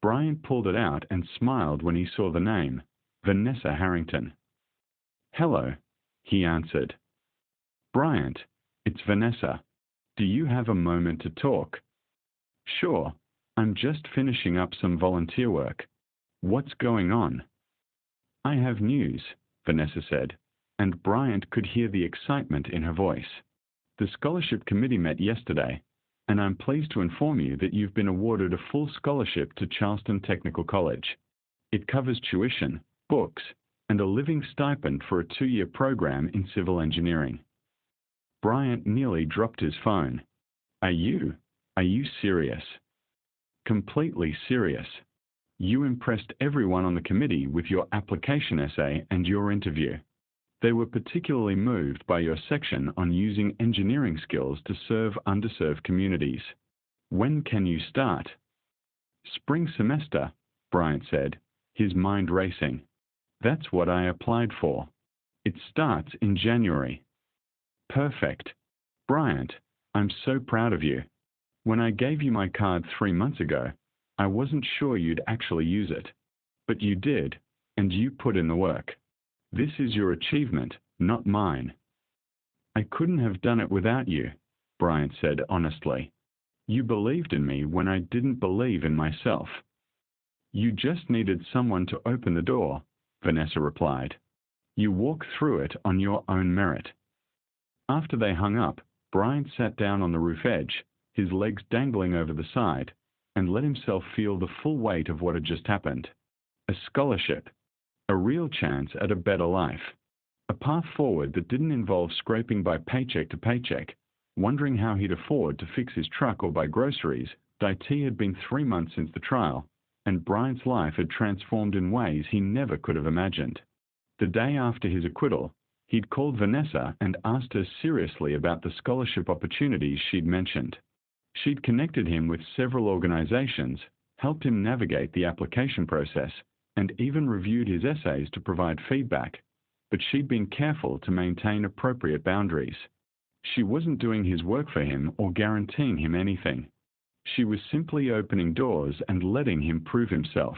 Bryant pulled it out and smiled when he saw the name, Vanessa Harrington. "Hello," he answered. "Bryant, it's Vanessa. Do you have a moment to talk?" "Sure. I'm just finishing up some volunteer work. What's going on?" "I have news," Vanessa said, and Bryant could hear the excitement in her voice. "The scholarship committee met yesterday, and I'm pleased to inform you that you've been awarded a full scholarship to Charleston Technical College. It covers tuition, books, and a living stipend for a 2-year program in civil engineering." Bryant nearly dropped his phone. Are you serious?" "Completely serious. You impressed everyone on the committee with your application essay and your interview. They were particularly moved by your section on using engineering skills to serve underserved communities. When can you start?" "Spring semester," Bryant said, his mind racing. "That's what I applied for. It starts in January." "Perfect. Bryant, I'm so proud of you. When I gave you my card 3 months ago, I wasn't sure you'd actually use it. But you did, and you put in the work. This is your achievement, not mine." "I couldn't have done it without you," Bryant said honestly. "You believed in me when I didn't believe in myself." "You just needed someone to open the door," Vanessa replied. "You walk through it on your own merit." After they hung up, Bryant sat down on the roof edge, his legs dangling over the side, and let himself feel the full weight of what had just happened. A scholarship. A real chance at a better life. A path forward that didn't involve scraping by paycheck to paycheck, wondering how he'd afford to fix his truck or buy groceries. It had been 3 months since the trial, and Bryant's life had transformed in ways he never could have imagined. The day after his acquittal, he'd called Vanessa and asked her seriously about the scholarship opportunities she'd mentioned. She'd connected him with several organizations, helped him navigate the application process, and even reviewed his essays to provide feedback, but she'd been careful to maintain appropriate boundaries. She wasn't doing his work for him or guaranteeing him anything. She was simply opening doors and letting him prove himself.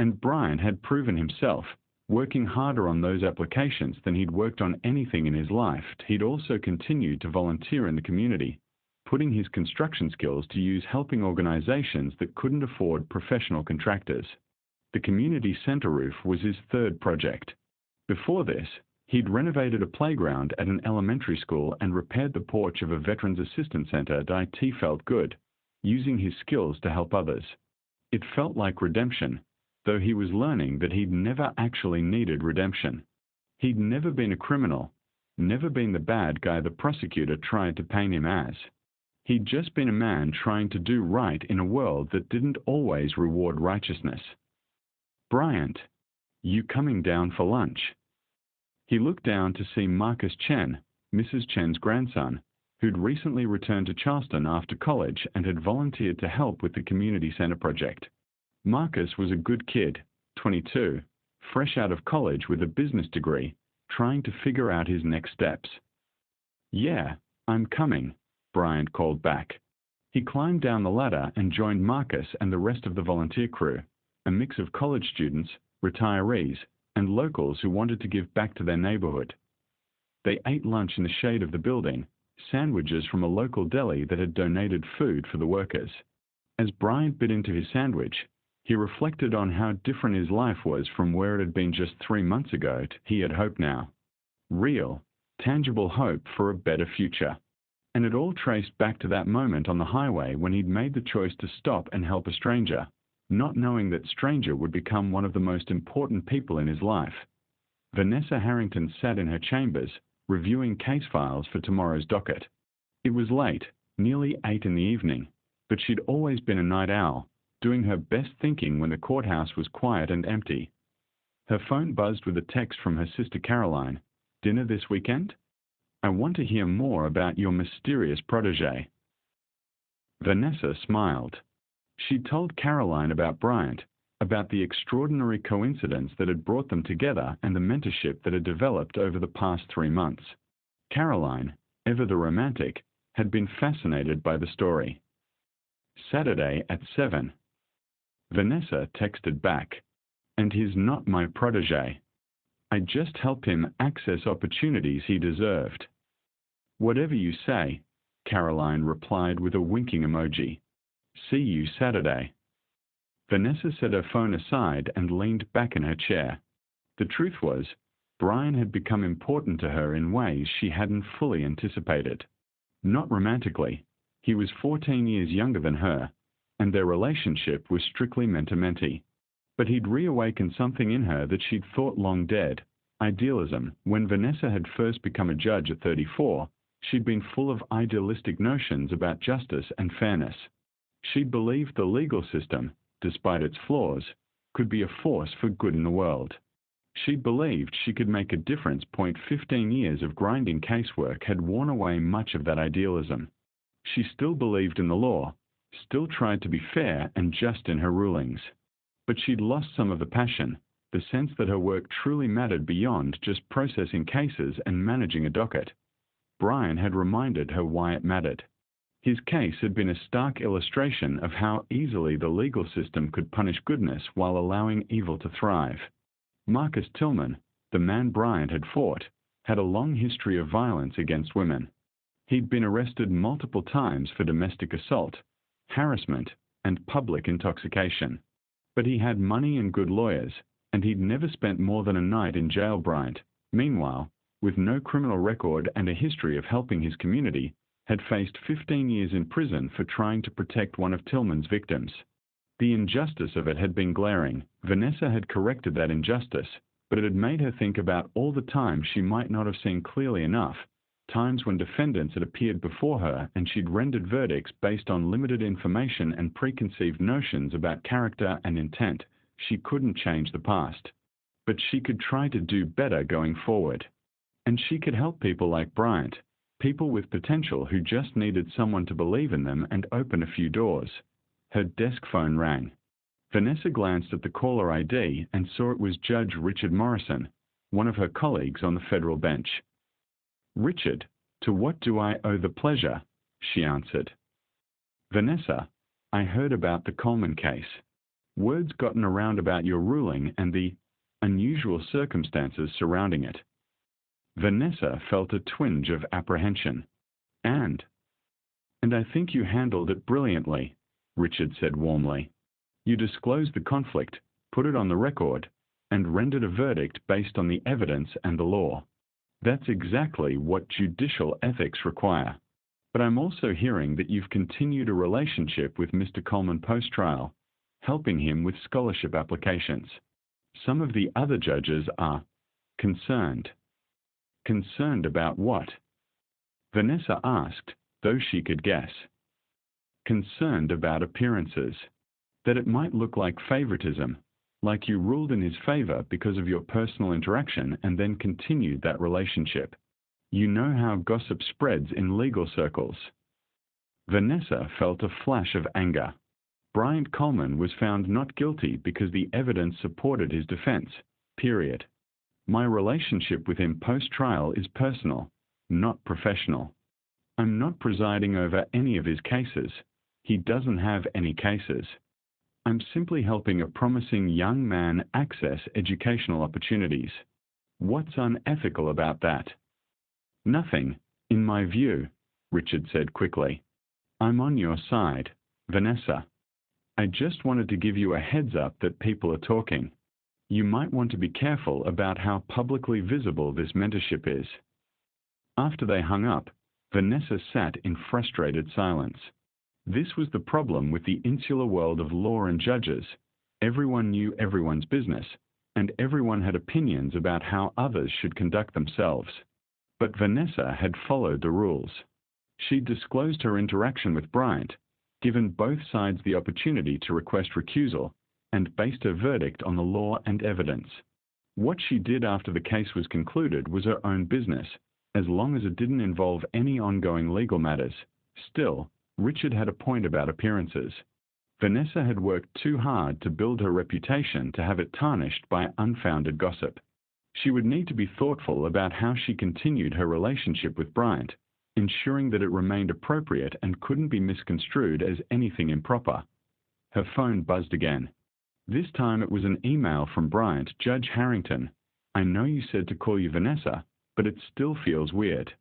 And Bryant had proven himself, working harder on those applications than he'd worked on anything in his life. He'd also continued to volunteer in the community, putting his construction skills to use helping organizations that couldn't afford professional contractors. The community center roof was his third project. Before this, he'd renovated a playground at an elementary school and repaired the porch of a Veterans Assistance Center. It felt good, using his skills to help others. It felt like redemption, though he was learning that he'd never actually needed redemption. He'd never been a criminal, never been the bad guy the prosecutor tried to paint him as. He'd just been a man trying to do right in a world that didn't always reward righteousness. "Bryant, you coming down for lunch?" He looked down to see Marcus Chen, Mrs. Chen's grandson, who'd recently returned to Charleston after college and had volunteered to help with the community center project. Marcus was a good kid, 22, fresh out of college with a business degree, trying to figure out his next steps. "Yeah, I'm coming," Bryant called back. He climbed down the ladder and joined Marcus and the rest of the volunteer crew, a mix of college students, retirees, and locals who wanted to give back to their neighborhood. They ate lunch in the shade of the building, sandwiches from a local deli that had donated food for the workers. As Bryant bit into his sandwich, he reflected on how different his life was from where it had been just 3 months ago. He had hope now. Real, tangible hope for a better future. And it all traced back to that moment on the highway when he'd made the choice to stop and help a stranger, not knowing that stranger would become one of the most important people in his life. Vanessa Harrington sat in her chambers, reviewing case files for tomorrow's docket. It was late, nearly 8 in the evening, but she'd always been a night owl, doing her best thinking when the courthouse was quiet and empty. Her phone buzzed with a text from her sister Caroline. "Dinner this weekend? I want to hear more about your mysterious protege." Vanessa smiled. She told Caroline about Bryant, about the extraordinary coincidence that had brought them together and the mentorship that had developed over the past 3 months. Caroline, ever the romantic, had been fascinated by the story. Saturday at 7. Vanessa texted back. And he's not my protege. I just helped him access opportunities he deserved. Whatever you say, Caroline replied with a winking emoji. See you Saturday. Vanessa set her phone aside and leaned back in her chair. The truth was, Brian had become important to her in ways she hadn't fully anticipated. Not romantically. He was 14 years younger than her, and their relationship was strictly mentee-mentee. But he'd reawakened something in her that she'd thought long dead. Idealism. When Vanessa had first become a judge at 34, she'd been full of idealistic notions about justice and fairness. She'd believed the legal system, despite its flaws, could be a force for good in the world. She'd believed she could make a difference. 15 years of grinding casework had worn away much of that idealism. She still believed in the law, still tried to be fair and just in her rulings. But she'd lost some of the passion, the sense that her work truly mattered beyond just processing cases and managing a docket. Brian had reminded her why it mattered. His case had been a stark illustration of how easily the legal system could punish goodness while allowing evil to thrive. Marcus Tillman, the man Brian had fought, had a long history of violence against women. He'd been arrested multiple times for domestic assault, harassment, and public intoxication. But he had money and good lawyers, and he'd never spent more than a night in jail. Bryant, meanwhile, with no criminal record and a history of helping his community, had faced 15 years in prison for trying to protect one of Tillman's victims. The injustice of it had been glaring. Vanessa had corrected that injustice, but it had made her think about all the times she might not have seen clearly enough, times when defendants had appeared before her and she'd rendered verdicts based on limited information and preconceived notions about character and intent. She couldn't change the past, but she could try to do better going forward. And she could help people like Bryant, people with potential who just needed someone to believe in them and open a few doors. Her desk phone rang. Vanessa glanced at the caller ID and saw it was Judge Richard Morrison, one of her colleagues on the federal bench. Richard, to what do I owe the pleasure? She answered. Vanessa, I heard about the Coleman case. Word's gotten around about your ruling and the unusual circumstances surrounding it. Vanessa felt a twinge of apprehension. And I think you handled it brilliantly, Richard said warmly. You disclosed the conflict, put it on the record, and rendered a verdict based on the evidence and the law. That's exactly what judicial ethics require. But I'm also hearing that you've continued a relationship with Mr. Coleman post-trial, helping him with scholarship applications. Some of the other judges are concerned. Concerned about what? Vanessa asked, though she could guess. Concerned about appearances. That it might look like favoritism, like you ruled in his favor because of your personal interaction and then continued that relationship. You know how gossip spreads in legal circles. Vanessa felt a flash of anger. Bryant Coleman was found not guilty because the evidence supported his defense, period. My relationship with him post-trial is personal, not professional. I'm not presiding over any of his cases. He doesn't have any cases. I'm simply helping a promising young man access educational opportunities. What's unethical about that? Nothing, in my view, Richard said quickly. I'm on your side, Vanessa. I just wanted to give you a heads up that people are talking. You might want to be careful about how publicly visible this mentorship is. After they hung up, Vanessa sat in frustrated silence. This was the problem with the insular world of law and judges. Everyone knew everyone's business, and everyone had opinions about how others should conduct themselves. But Vanessa had followed the rules. She disclosed her interaction with Bryant, given both sides the opportunity to request recusal, and based her verdict on the law and evidence. What she did after the case was concluded was her own business, as long as it didn't involve any ongoing legal matters. Still, Richard had a point about appearances. Vanessa had worked too hard to build her reputation to have it tarnished by unfounded gossip. She would need to be thoughtful about how she continued her relationship with Bryant, ensuring that it remained appropriate and couldn't be misconstrued as anything improper. Her phone buzzed again. This time it was an email from Bryant, Judge Harrington. I know you said to call you Vanessa, but it still feels weird.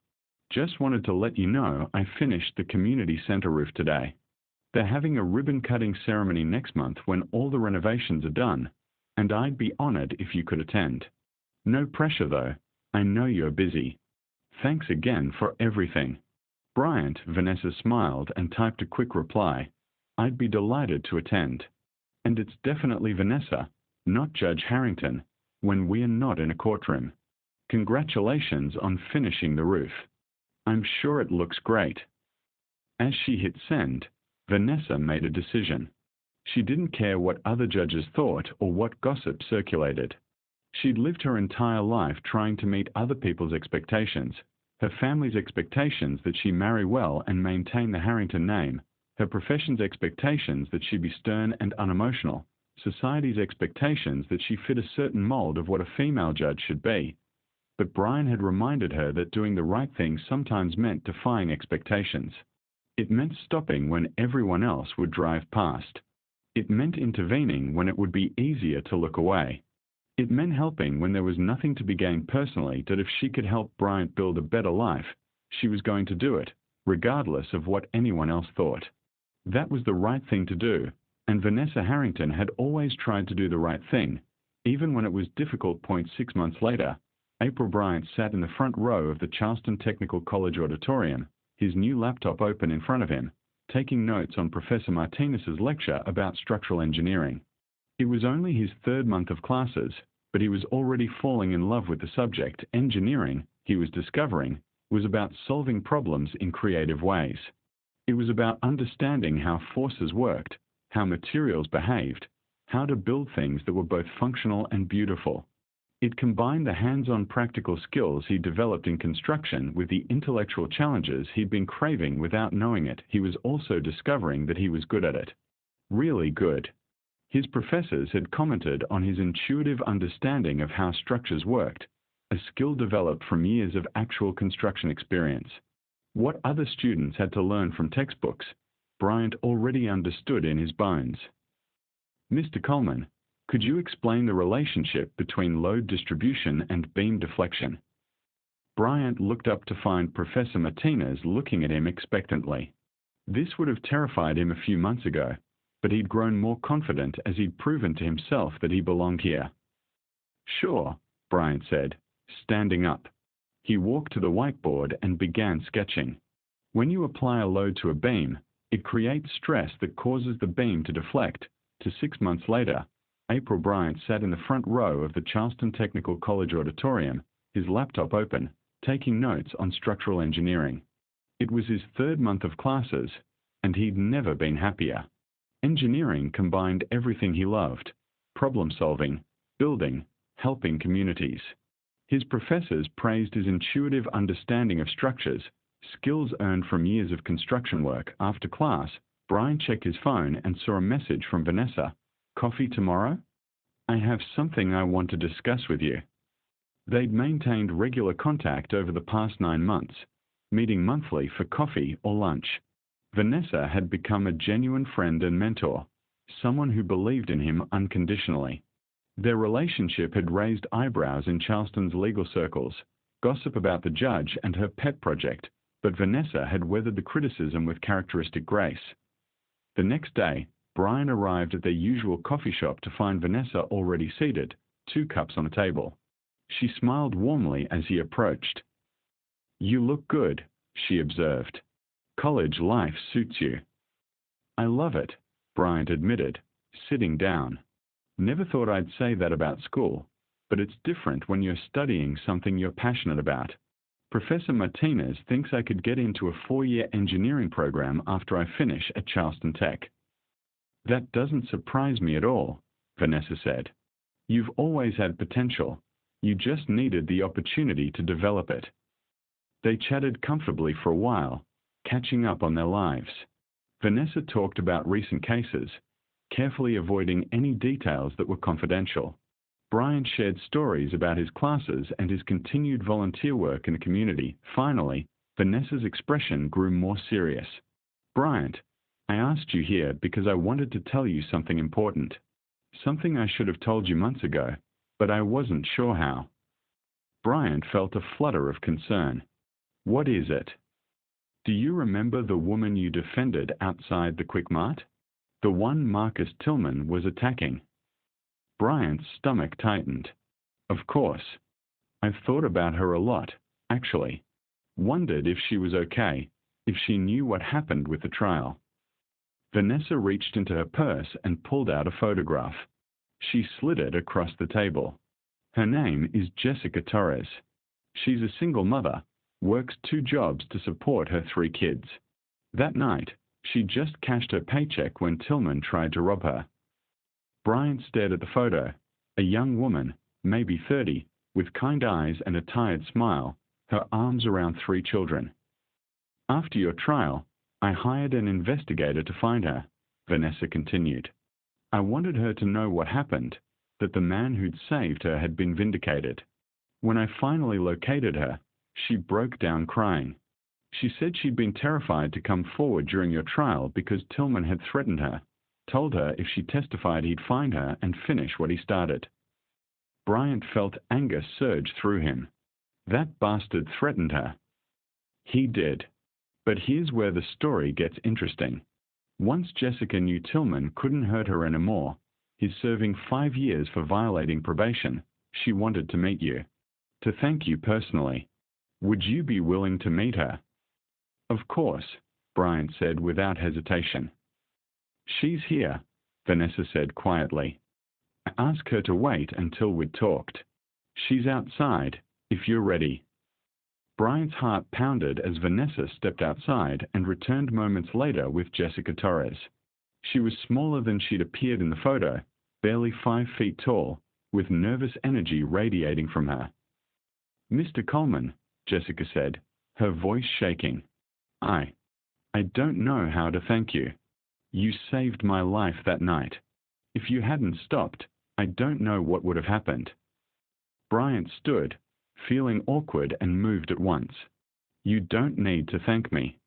Just wanted to let you know I finished the community center roof today. They're having a ribbon-cutting ceremony next month when all the renovations are done, and I'd be honored if you could attend. No pressure, though. I know you're busy. Thanks again for everything. Bryant, Vanessa smiled and typed a quick reply. I'd be delighted to attend. And it's definitely Vanessa, not Judge Harrington, when we're not in a courtroom. Congratulations on finishing the roof. I'm sure it looks great. As she hit send, Vanessa made a decision. She didn't care what other judges thought or what gossip circulated. She'd lived her entire life trying to meet other people's expectations, her family's expectations that she marry well and maintain the Harrington name, her profession's expectations that she be stern and unemotional, society's expectations that she fit a certain mold of what a female judge should be. But Brian had reminded her that doing the right thing sometimes meant defying expectations. It meant stopping when everyone else would drive past. It meant intervening when it would be easier to look away. It meant helping when there was nothing to be gained personally, that if she could help Bryant build a better life, she was going to do it, regardless of what anyone else thought. That was the right thing to do, and Vanessa Harrington had always tried to do the right thing, even when it was difficult. 6 months later, April Bryant sat in the front row of the Charleston Technical College auditorium, his new laptop open in front of him, taking notes on Professor Martinez's lecture about structural engineering. It was only his 3rd month of classes, but he was already falling in love with the subject. Engineering, he was discovering, was about solving problems in creative ways. It was about understanding how forces worked, how materials behaved, how to build things that were both functional and beautiful. It combined the hands-on practical skills he developed in construction with the intellectual challenges he'd been craving without knowing it. He was also discovering that he was good at it. Really good. His professors had commented on his intuitive understanding of how structures worked, a skill developed from years of actual construction experience. What other students had to learn from textbooks, Bryant already understood in his bones. Mr. Coleman, could you explain the relationship between load distribution and beam deflection? Bryant looked up to find Professor Martinez looking at him expectantly. This would have terrified him a few months ago, but he'd grown more confident as he'd proven to himself that he belonged here. Sure, Bryant said, standing up. He walked to the whiteboard and began sketching. When you apply a load to a beam, it creates stress that causes the beam to deflect. 6 months later, April Bryant sat in the front row of the Charleston Technical College auditorium, his laptop open, taking notes on structural engineering. It was his 3rd month of classes, and he'd never been happier. Engineering combined everything he loved: problem-solving, building, helping communities. His professors praised his intuitive understanding of structures, skills earned from years of construction work. After class, Brian checked his phone and saw a message from Vanessa. Coffee tomorrow? I have something I want to discuss with you. They'd maintained regular contact over the past 9 months, meeting monthly for coffee or lunch. Vanessa had become a genuine friend and mentor, someone who believed in him unconditionally. Their relationship had raised eyebrows in Charleston's legal circles, gossip about the judge and her pet project, but Vanessa had weathered the criticism with characteristic grace. The next day, Brian arrived at their usual coffee shop to find Vanessa already seated, 2 cups on a table. She smiled warmly as he approached. You look good, she observed. College life suits you. I love it, Bryant admitted, sitting down. Never thought I'd say that about school, but it's different when you're studying something you're passionate about. Professor Martinez thinks I could get into a 4-year engineering program after I finish at Charleston Tech. That doesn't surprise me at all, Vanessa said. You've always had potential. You just needed the opportunity to develop it. They chatted comfortably for a while, catching up on their lives. Vanessa talked about recent cases, carefully avoiding any details that were confidential. Bryant shared stories about his classes and his continued volunteer work in the community. Finally, Vanessa's expression grew more serious. Bryant, I asked you here because I wanted to tell you something important. Something I should have told you months ago, but I wasn't sure how. Bryant felt a flutter of concern. What is it? Do you remember the woman you defended outside the Quick Mart? The one Marcus Tillman was attacking. Bryant's stomach tightened. Of course. I've thought about her a lot, actually. Wondered if she was okay, if she knew what happened with the trial. Vanessa reached into her purse and pulled out a photograph. She slid it across the table. Her name is Jessica Torres. She's a single mother, works 2 jobs to support her 3 kids. That night, she just cashed her paycheck when Tillman tried to rob her. Bryant stared at the photo. A young woman, maybe 30, with kind eyes and a tired smile, her arms around 3 children. After your trial, I hired an investigator to find her, Vanessa continued. I wanted her to know what happened, that the man who'd saved her had been vindicated. When I finally located her, she broke down crying. She said she'd been terrified to come forward during your trial because Tillman had threatened her, told her if she testified he'd find her and finish what he started. Bryant felt anger surge through him. That bastard threatened her. He did. But here's where the story gets interesting. Once Jessica knew Tillman couldn't hurt her anymore, he's serving 5 years for violating probation, she wanted to meet you. To thank you personally. Would you be willing to meet her? Of course, Bryant said without hesitation. She's here, Vanessa said quietly. I asked her to wait until we'd talked. She's outside, if you're ready. Bryant's heart pounded as Vanessa stepped outside and returned moments later with Jessica Torres. She was smaller than she'd appeared in the photo, barely 5 feet tall, with nervous energy radiating from her. Mr. Coleman, Jessica said, her voice shaking. I don't know how to thank you. You saved my life that night. If you hadn't stopped, I don't know what would have happened. Bryant stood, feeling awkward and moved at once. You don't need to thank me.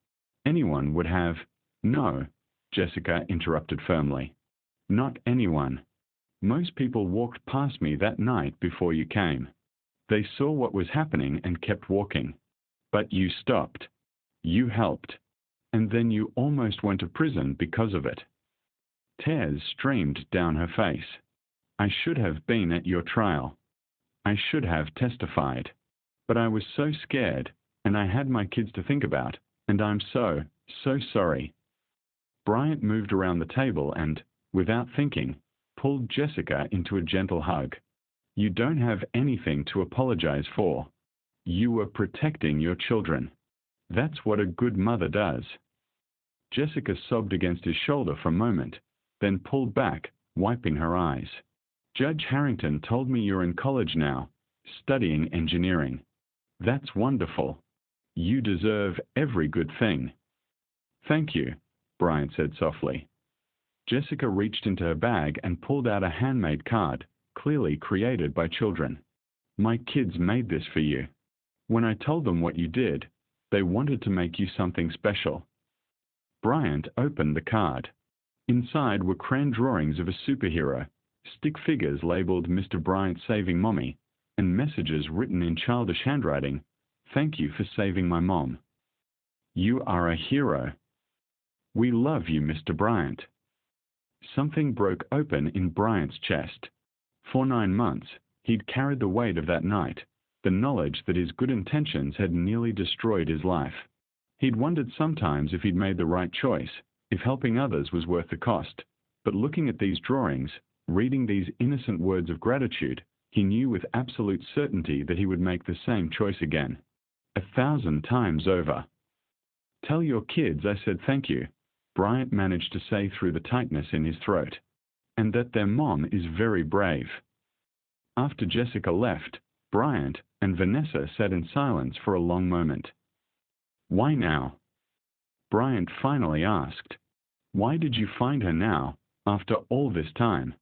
Anyone would have. No, Jessica interrupted firmly. Not anyone. Most people walked past me that night before you came. They saw what was happening and kept walking. But you stopped. You helped. And then you almost went to prison because of it. Tears streamed down her face. I should have been at your trial. I should have testified. But I was so scared, and I had my kids to think about, and I'm so sorry. Bryant moved around the table and, without thinking, pulled Jessica into a gentle hug. You don't have anything to apologize for. You were protecting your children. That's what a good mother does. Jessica sobbed against his shoulder for a moment, then pulled back, wiping her eyes. Judge Harrington told me you're in college now, studying engineering. That's wonderful. You deserve every good thing. Thank you, Bryant said softly. Jessica reached into her bag and pulled out a handmade card, clearly created by children. My kids made this for you. When I told them what you did, they wanted to make you something special. Bryant opened the card. Inside were crayon drawings of a superhero, stick figures labeled Mr. Bryant Saving Mommy, and messages written in childish handwriting, Thank you for saving my mom. You are a hero. We love you, Mr. Bryant. Something broke open in Bryant's chest. For 9 months, he'd carried the weight of that night, the knowledge that his good intentions had nearly destroyed his life. He'd wondered sometimes if he'd made the right choice, if helping others was worth the cost. But looking at these drawings, reading these innocent words of gratitude, he knew with absolute certainty that he would make the same choice again. 1,000 times over. Tell your kids I said thank you, Bryant managed to say through the tightness in his throat, and that their mom is very brave. After Jessica left, Bryant and Vanessa sat in silence for a long moment. Why now? Bryant finally asked. Why did you find her now, After all this time.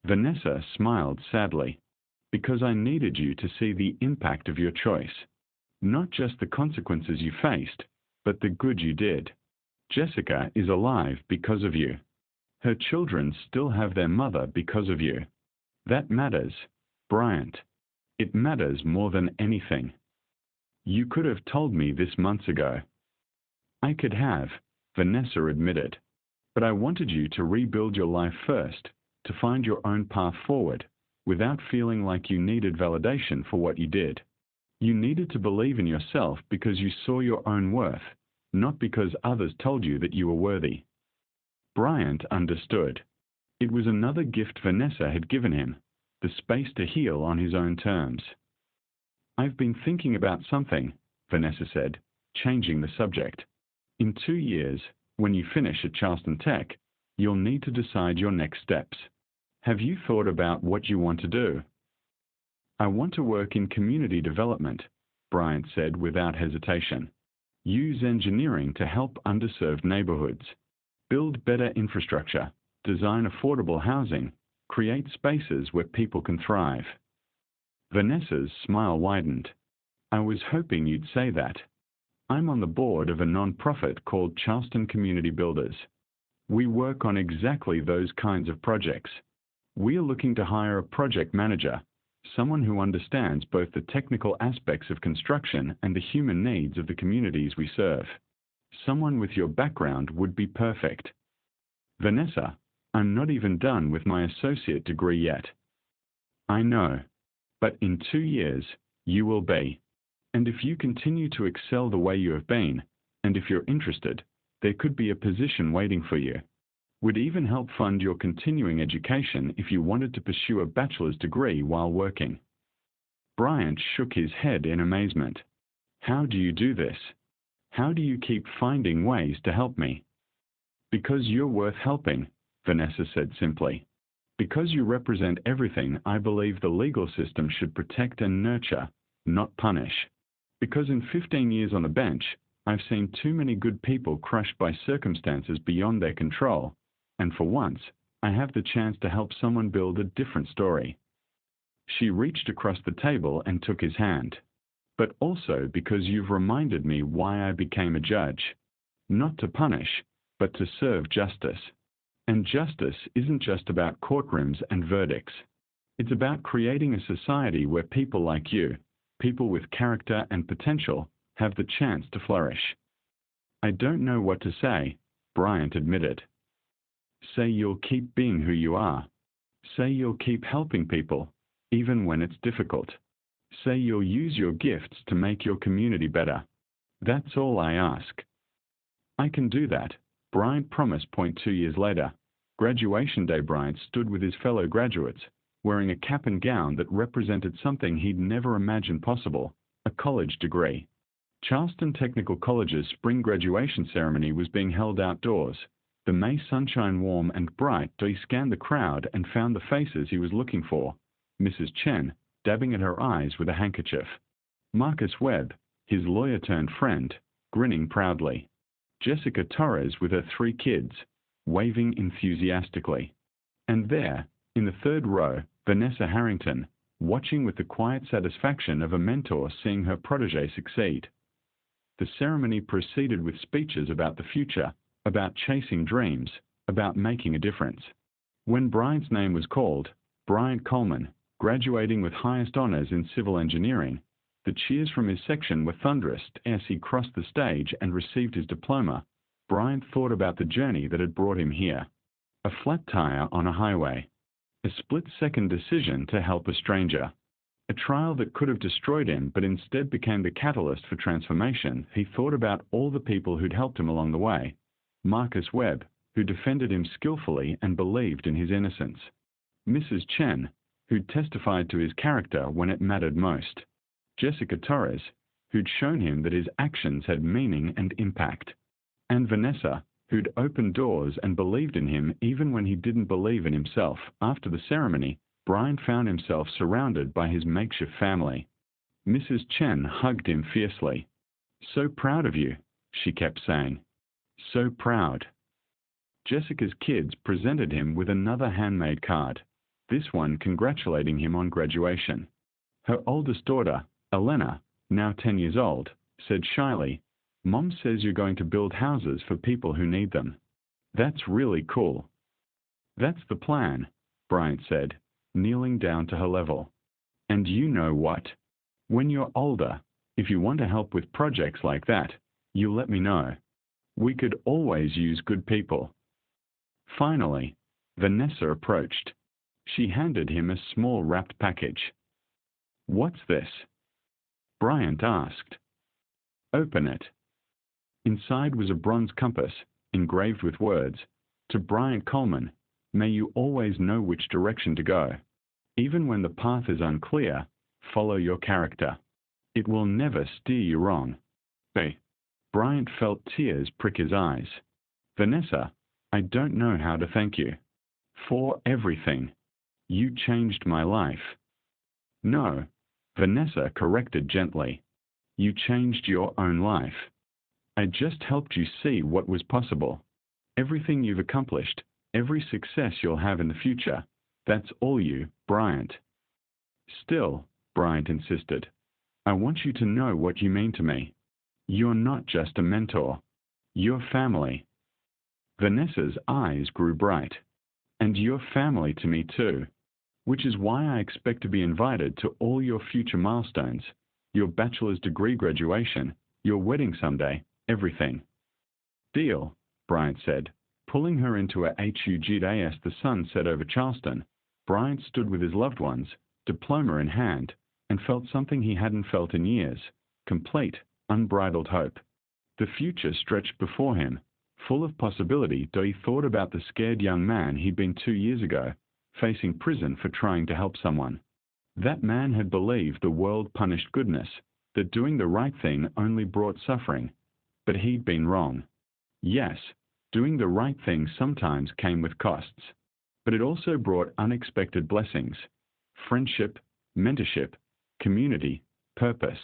Vanessa smiled sadly. Because I needed you to see the impact of your choice. Not just the consequences you faced, but the good you did. Jessica is alive because of you. Her children still have their mother because of you. That matters, Bryant. It matters more than anything. You could have told me this months ago. I could have, Vanessa admitted. But I wanted you to rebuild your life first, to find your own path forward, without feeling like you needed validation for what you did. You needed to believe in yourself because you saw your own worth, not because others told you that you were worthy. Bryant understood. It was another gift Vanessa had given him, the space to heal on his own terms. I've been thinking about something, Vanessa said, changing the subject. In 2 years, when you finish at Charleston Tech, you'll need to decide your next steps. Have you thought about what you want to do? I want to work in community development, Bryant said without hesitation. Use engineering to help underserved neighborhoods. Build better infrastructure. Design affordable housing. Create spaces where people can thrive. Vanessa's smile widened. I was hoping you'd say that. I'm on the board of a non-profit called Charleston Community Builders. We work on exactly those kinds of projects. We are looking to hire a project manager, someone who understands both the technical aspects of construction and the human needs of the communities we serve. Someone with your background would be perfect. Vanessa, I'm not even done with my associate degree yet. I know. But in 2 years, you will be. And if you continue to excel the way you have been, and if you're interested, there could be a position waiting for you. Would even help fund your continuing education if you wanted to pursue a bachelor's degree while working. Bryant shook his head in amazement. How do you do this? How do you keep finding ways to help me? Because you're worth helping, Vanessa said simply. Because you represent everything I believe the legal system should protect and nurture, not punish. Because in 15 years on the bench, I've seen too many good people crushed by circumstances beyond their control, and for once, I have the chance to help someone build a different story. She reached across the table and took his hand. But also because you've reminded me why I became a judge. Not to punish, but to serve justice. And justice isn't just about courtrooms and verdicts. It's about creating a society where people like you, people with character and potential, have the chance to flourish. I don't know what to say, Bryant admitted. Say you'll keep being who you are. Say you'll keep helping people, even when it's difficult. Say you'll use your gifts to make your community better. That's all I ask. I can do that, Bryant promised. 2 years later, graduation day, Bryant stood with his fellow graduates, wearing a cap and gown that represented something he'd never imagined possible, a college degree. Charleston Technical College's spring graduation ceremony was being held outdoors. The May sunshine warm and bright. He scanned the crowd and found the faces he was looking for. Mrs. Chen, dabbing at her eyes with a handkerchief. Marcus Webb, his lawyer-turned-friend, grinning proudly. Jessica Torres with her 3 kids, waving enthusiastically. And there, in the third row, Vanessa Harrington, watching with the quiet satisfaction of a mentor seeing her protege succeed. The ceremony proceeded with speeches about the future, about chasing dreams, about making a difference. When Bryant's name was called, Bryant Coleman, graduating with highest honors in civil engineering, the cheers from his section were thunderous. As he crossed the stage and received his diploma, Bryant thought about the journey that had brought him here. A flat tire on a highway. A split-second decision to help a stranger. A trial that could have destroyed him but instead became the catalyst for transformation. He thought about all the people who'd helped him along the way. Marcus Webb, who defended him skillfully and believed in his innocence. Mrs. Chen, who'd testified to his character when it mattered most. Jessica Torres, who'd shown him that his actions had meaning and impact. And Vanessa, who'd opened doors and believed in him even when he didn't believe in himself. After the ceremony, Bryant found himself surrounded by his makeshift family. Mrs. Chen hugged him fiercely. "So proud of you," she kept saying. "So proud." Jessica's kids presented him with another handmade card, this one congratulating him on graduation. Her oldest daughter, Elena, now 10 years old, said shyly, "Mom says you're going to build houses for people who need them. That's really cool." "That's the plan," Bryant said, kneeling down to her level. "And you know what? When you're older, if you want to help with projects like that, you let me know. We could always use good people." Finally, Vanessa approached. She handed him a small wrapped package. "What's this?" Bryant asked. "Open it." Inside was a bronze compass, engraved with words, "To Bryant Coleman, may you always know which direction to go. Even when the path is unclear, follow your character. It will never steer you wrong." Bryant felt tears prick his eyes. "Vanessa, I don't know how to thank you. For everything. You changed my life." "No," Vanessa corrected gently. "You changed your own life. I just helped you see what was possible. Everything you've accomplished, every success you'll have in the future, that's all you, Bryant." "Still," Bryant insisted, "I want you to know what you mean to me. You're not just a mentor. You're family." Vanessa's eyes grew bright. "And you're family to me too. Which is why I expect to be invited to all your future milestones, your bachelor's degree graduation, your wedding someday, everything." "Deal," Bryant said, pulling her into a HUG day as the sun set over Charleston. Bryant stood with his loved ones, diploma in hand, and felt something he hadn't felt in years, complete, unbridled hope. The future stretched before him, full of possibility, though he thought about the scared young man he'd been 2 years ago, facing prison for trying to help someone. That man had believed the world punished goodness, that doing the right thing only brought suffering. But he'd been wrong. Yes, doing the right thing sometimes came with costs. But it also brought unexpected blessings: friendship, mentorship, community, purpose.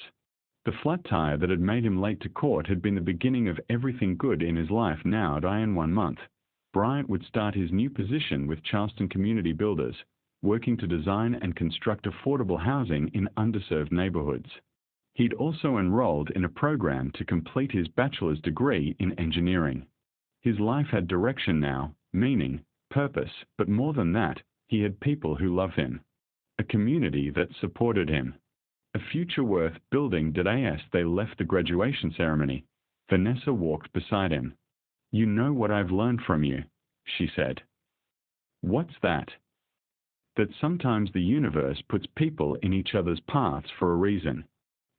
The flat tire that had made him late to court had been the beginning of everything good in his life now. In 1 month, Bryant would start his new position with Charleston Community Builders, working to design and construct affordable housing in underserved neighborhoods. He'd also enrolled in a program to complete his bachelor's degree in engineering. His life had direction now, meaning, purpose, but more than that, he had people who loved him. A community that supported him. A future worth building. As they left the graduation ceremony, Vanessa walked beside him. "You know what I've learned from you," she said. "What's that?" "That sometimes the universe puts people in each other's paths for a reason.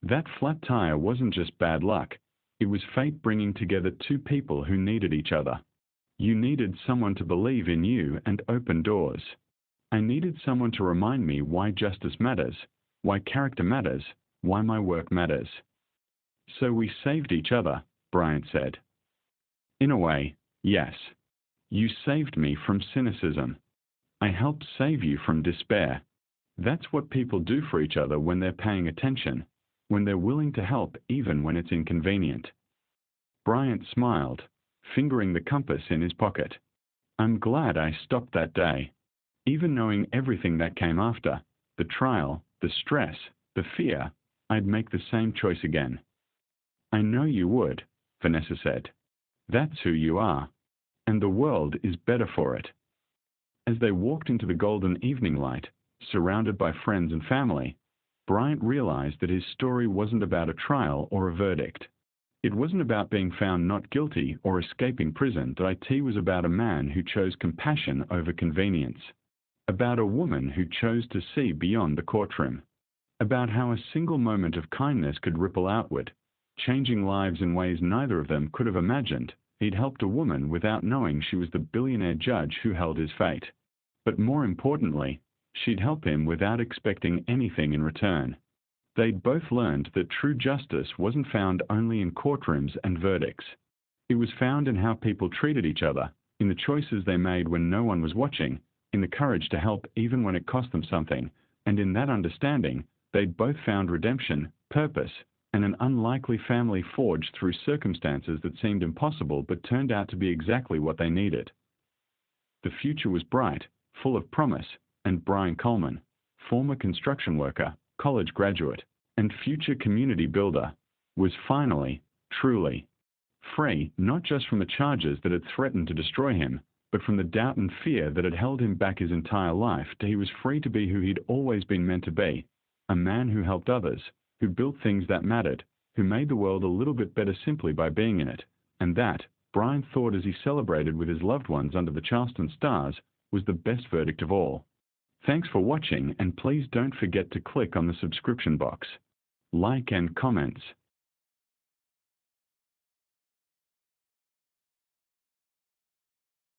That flat tire wasn't just bad luck, it was fate bringing together two people who needed each other. You needed someone to believe in you and open doors. I needed someone to remind me why justice matters, why character matters, why my work matters." "So we saved each other," Bryant said. "In a way, yes. You saved me from cynicism. I helped save you from despair. That's what people do for each other when they're paying attention, when they're willing to help even when it's inconvenient." Bryant smiled, fingering the compass in his pocket. "I'm glad I stopped that day. Even knowing everything that came after, the trial, the stress, the fear, I'd make the same choice again." "I know you would," Vanessa said. "That's who you are. And the world is better for it." As they walked into the golden evening light, surrounded by friends and family, Bryant realized that his story wasn't about a trial or a verdict. It wasn't about being found not guilty or escaping prison. It was about a man who chose compassion over convenience. About a woman who chose to see beyond the courtroom. About how a single moment of kindness could ripple outward, changing lives in ways neither of them could have imagined. He'd helped a woman without knowing she was the billionaire judge who held his fate. But more importantly, she'd help him without expecting anything in return. They'd both learned that true justice wasn't found only in courtrooms and verdicts. It was found in how people treated each other, in the choices they made when no one was watching, in the courage to help even when it cost them something, and in that understanding, they'd both found redemption, purpose, and an unlikely family forged through circumstances that seemed impossible but turned out to be exactly what they needed. The future was bright, full of promise, and Brian Coleman, former construction worker, college graduate, and future community builder, was finally, truly, free, not just from the charges that had threatened to destroy him, but from the doubt and fear that had held him back his entire life. He was free to be who he'd always been meant to be, a man who helped others, who built things that mattered, who made the world a little bit better simply by being in it. And that, Brian thought as he celebrated with his loved ones under the Charleston stars, was the best verdict of all. Thanks for watching, and please don't forget to click on the subscription box. Like and comments.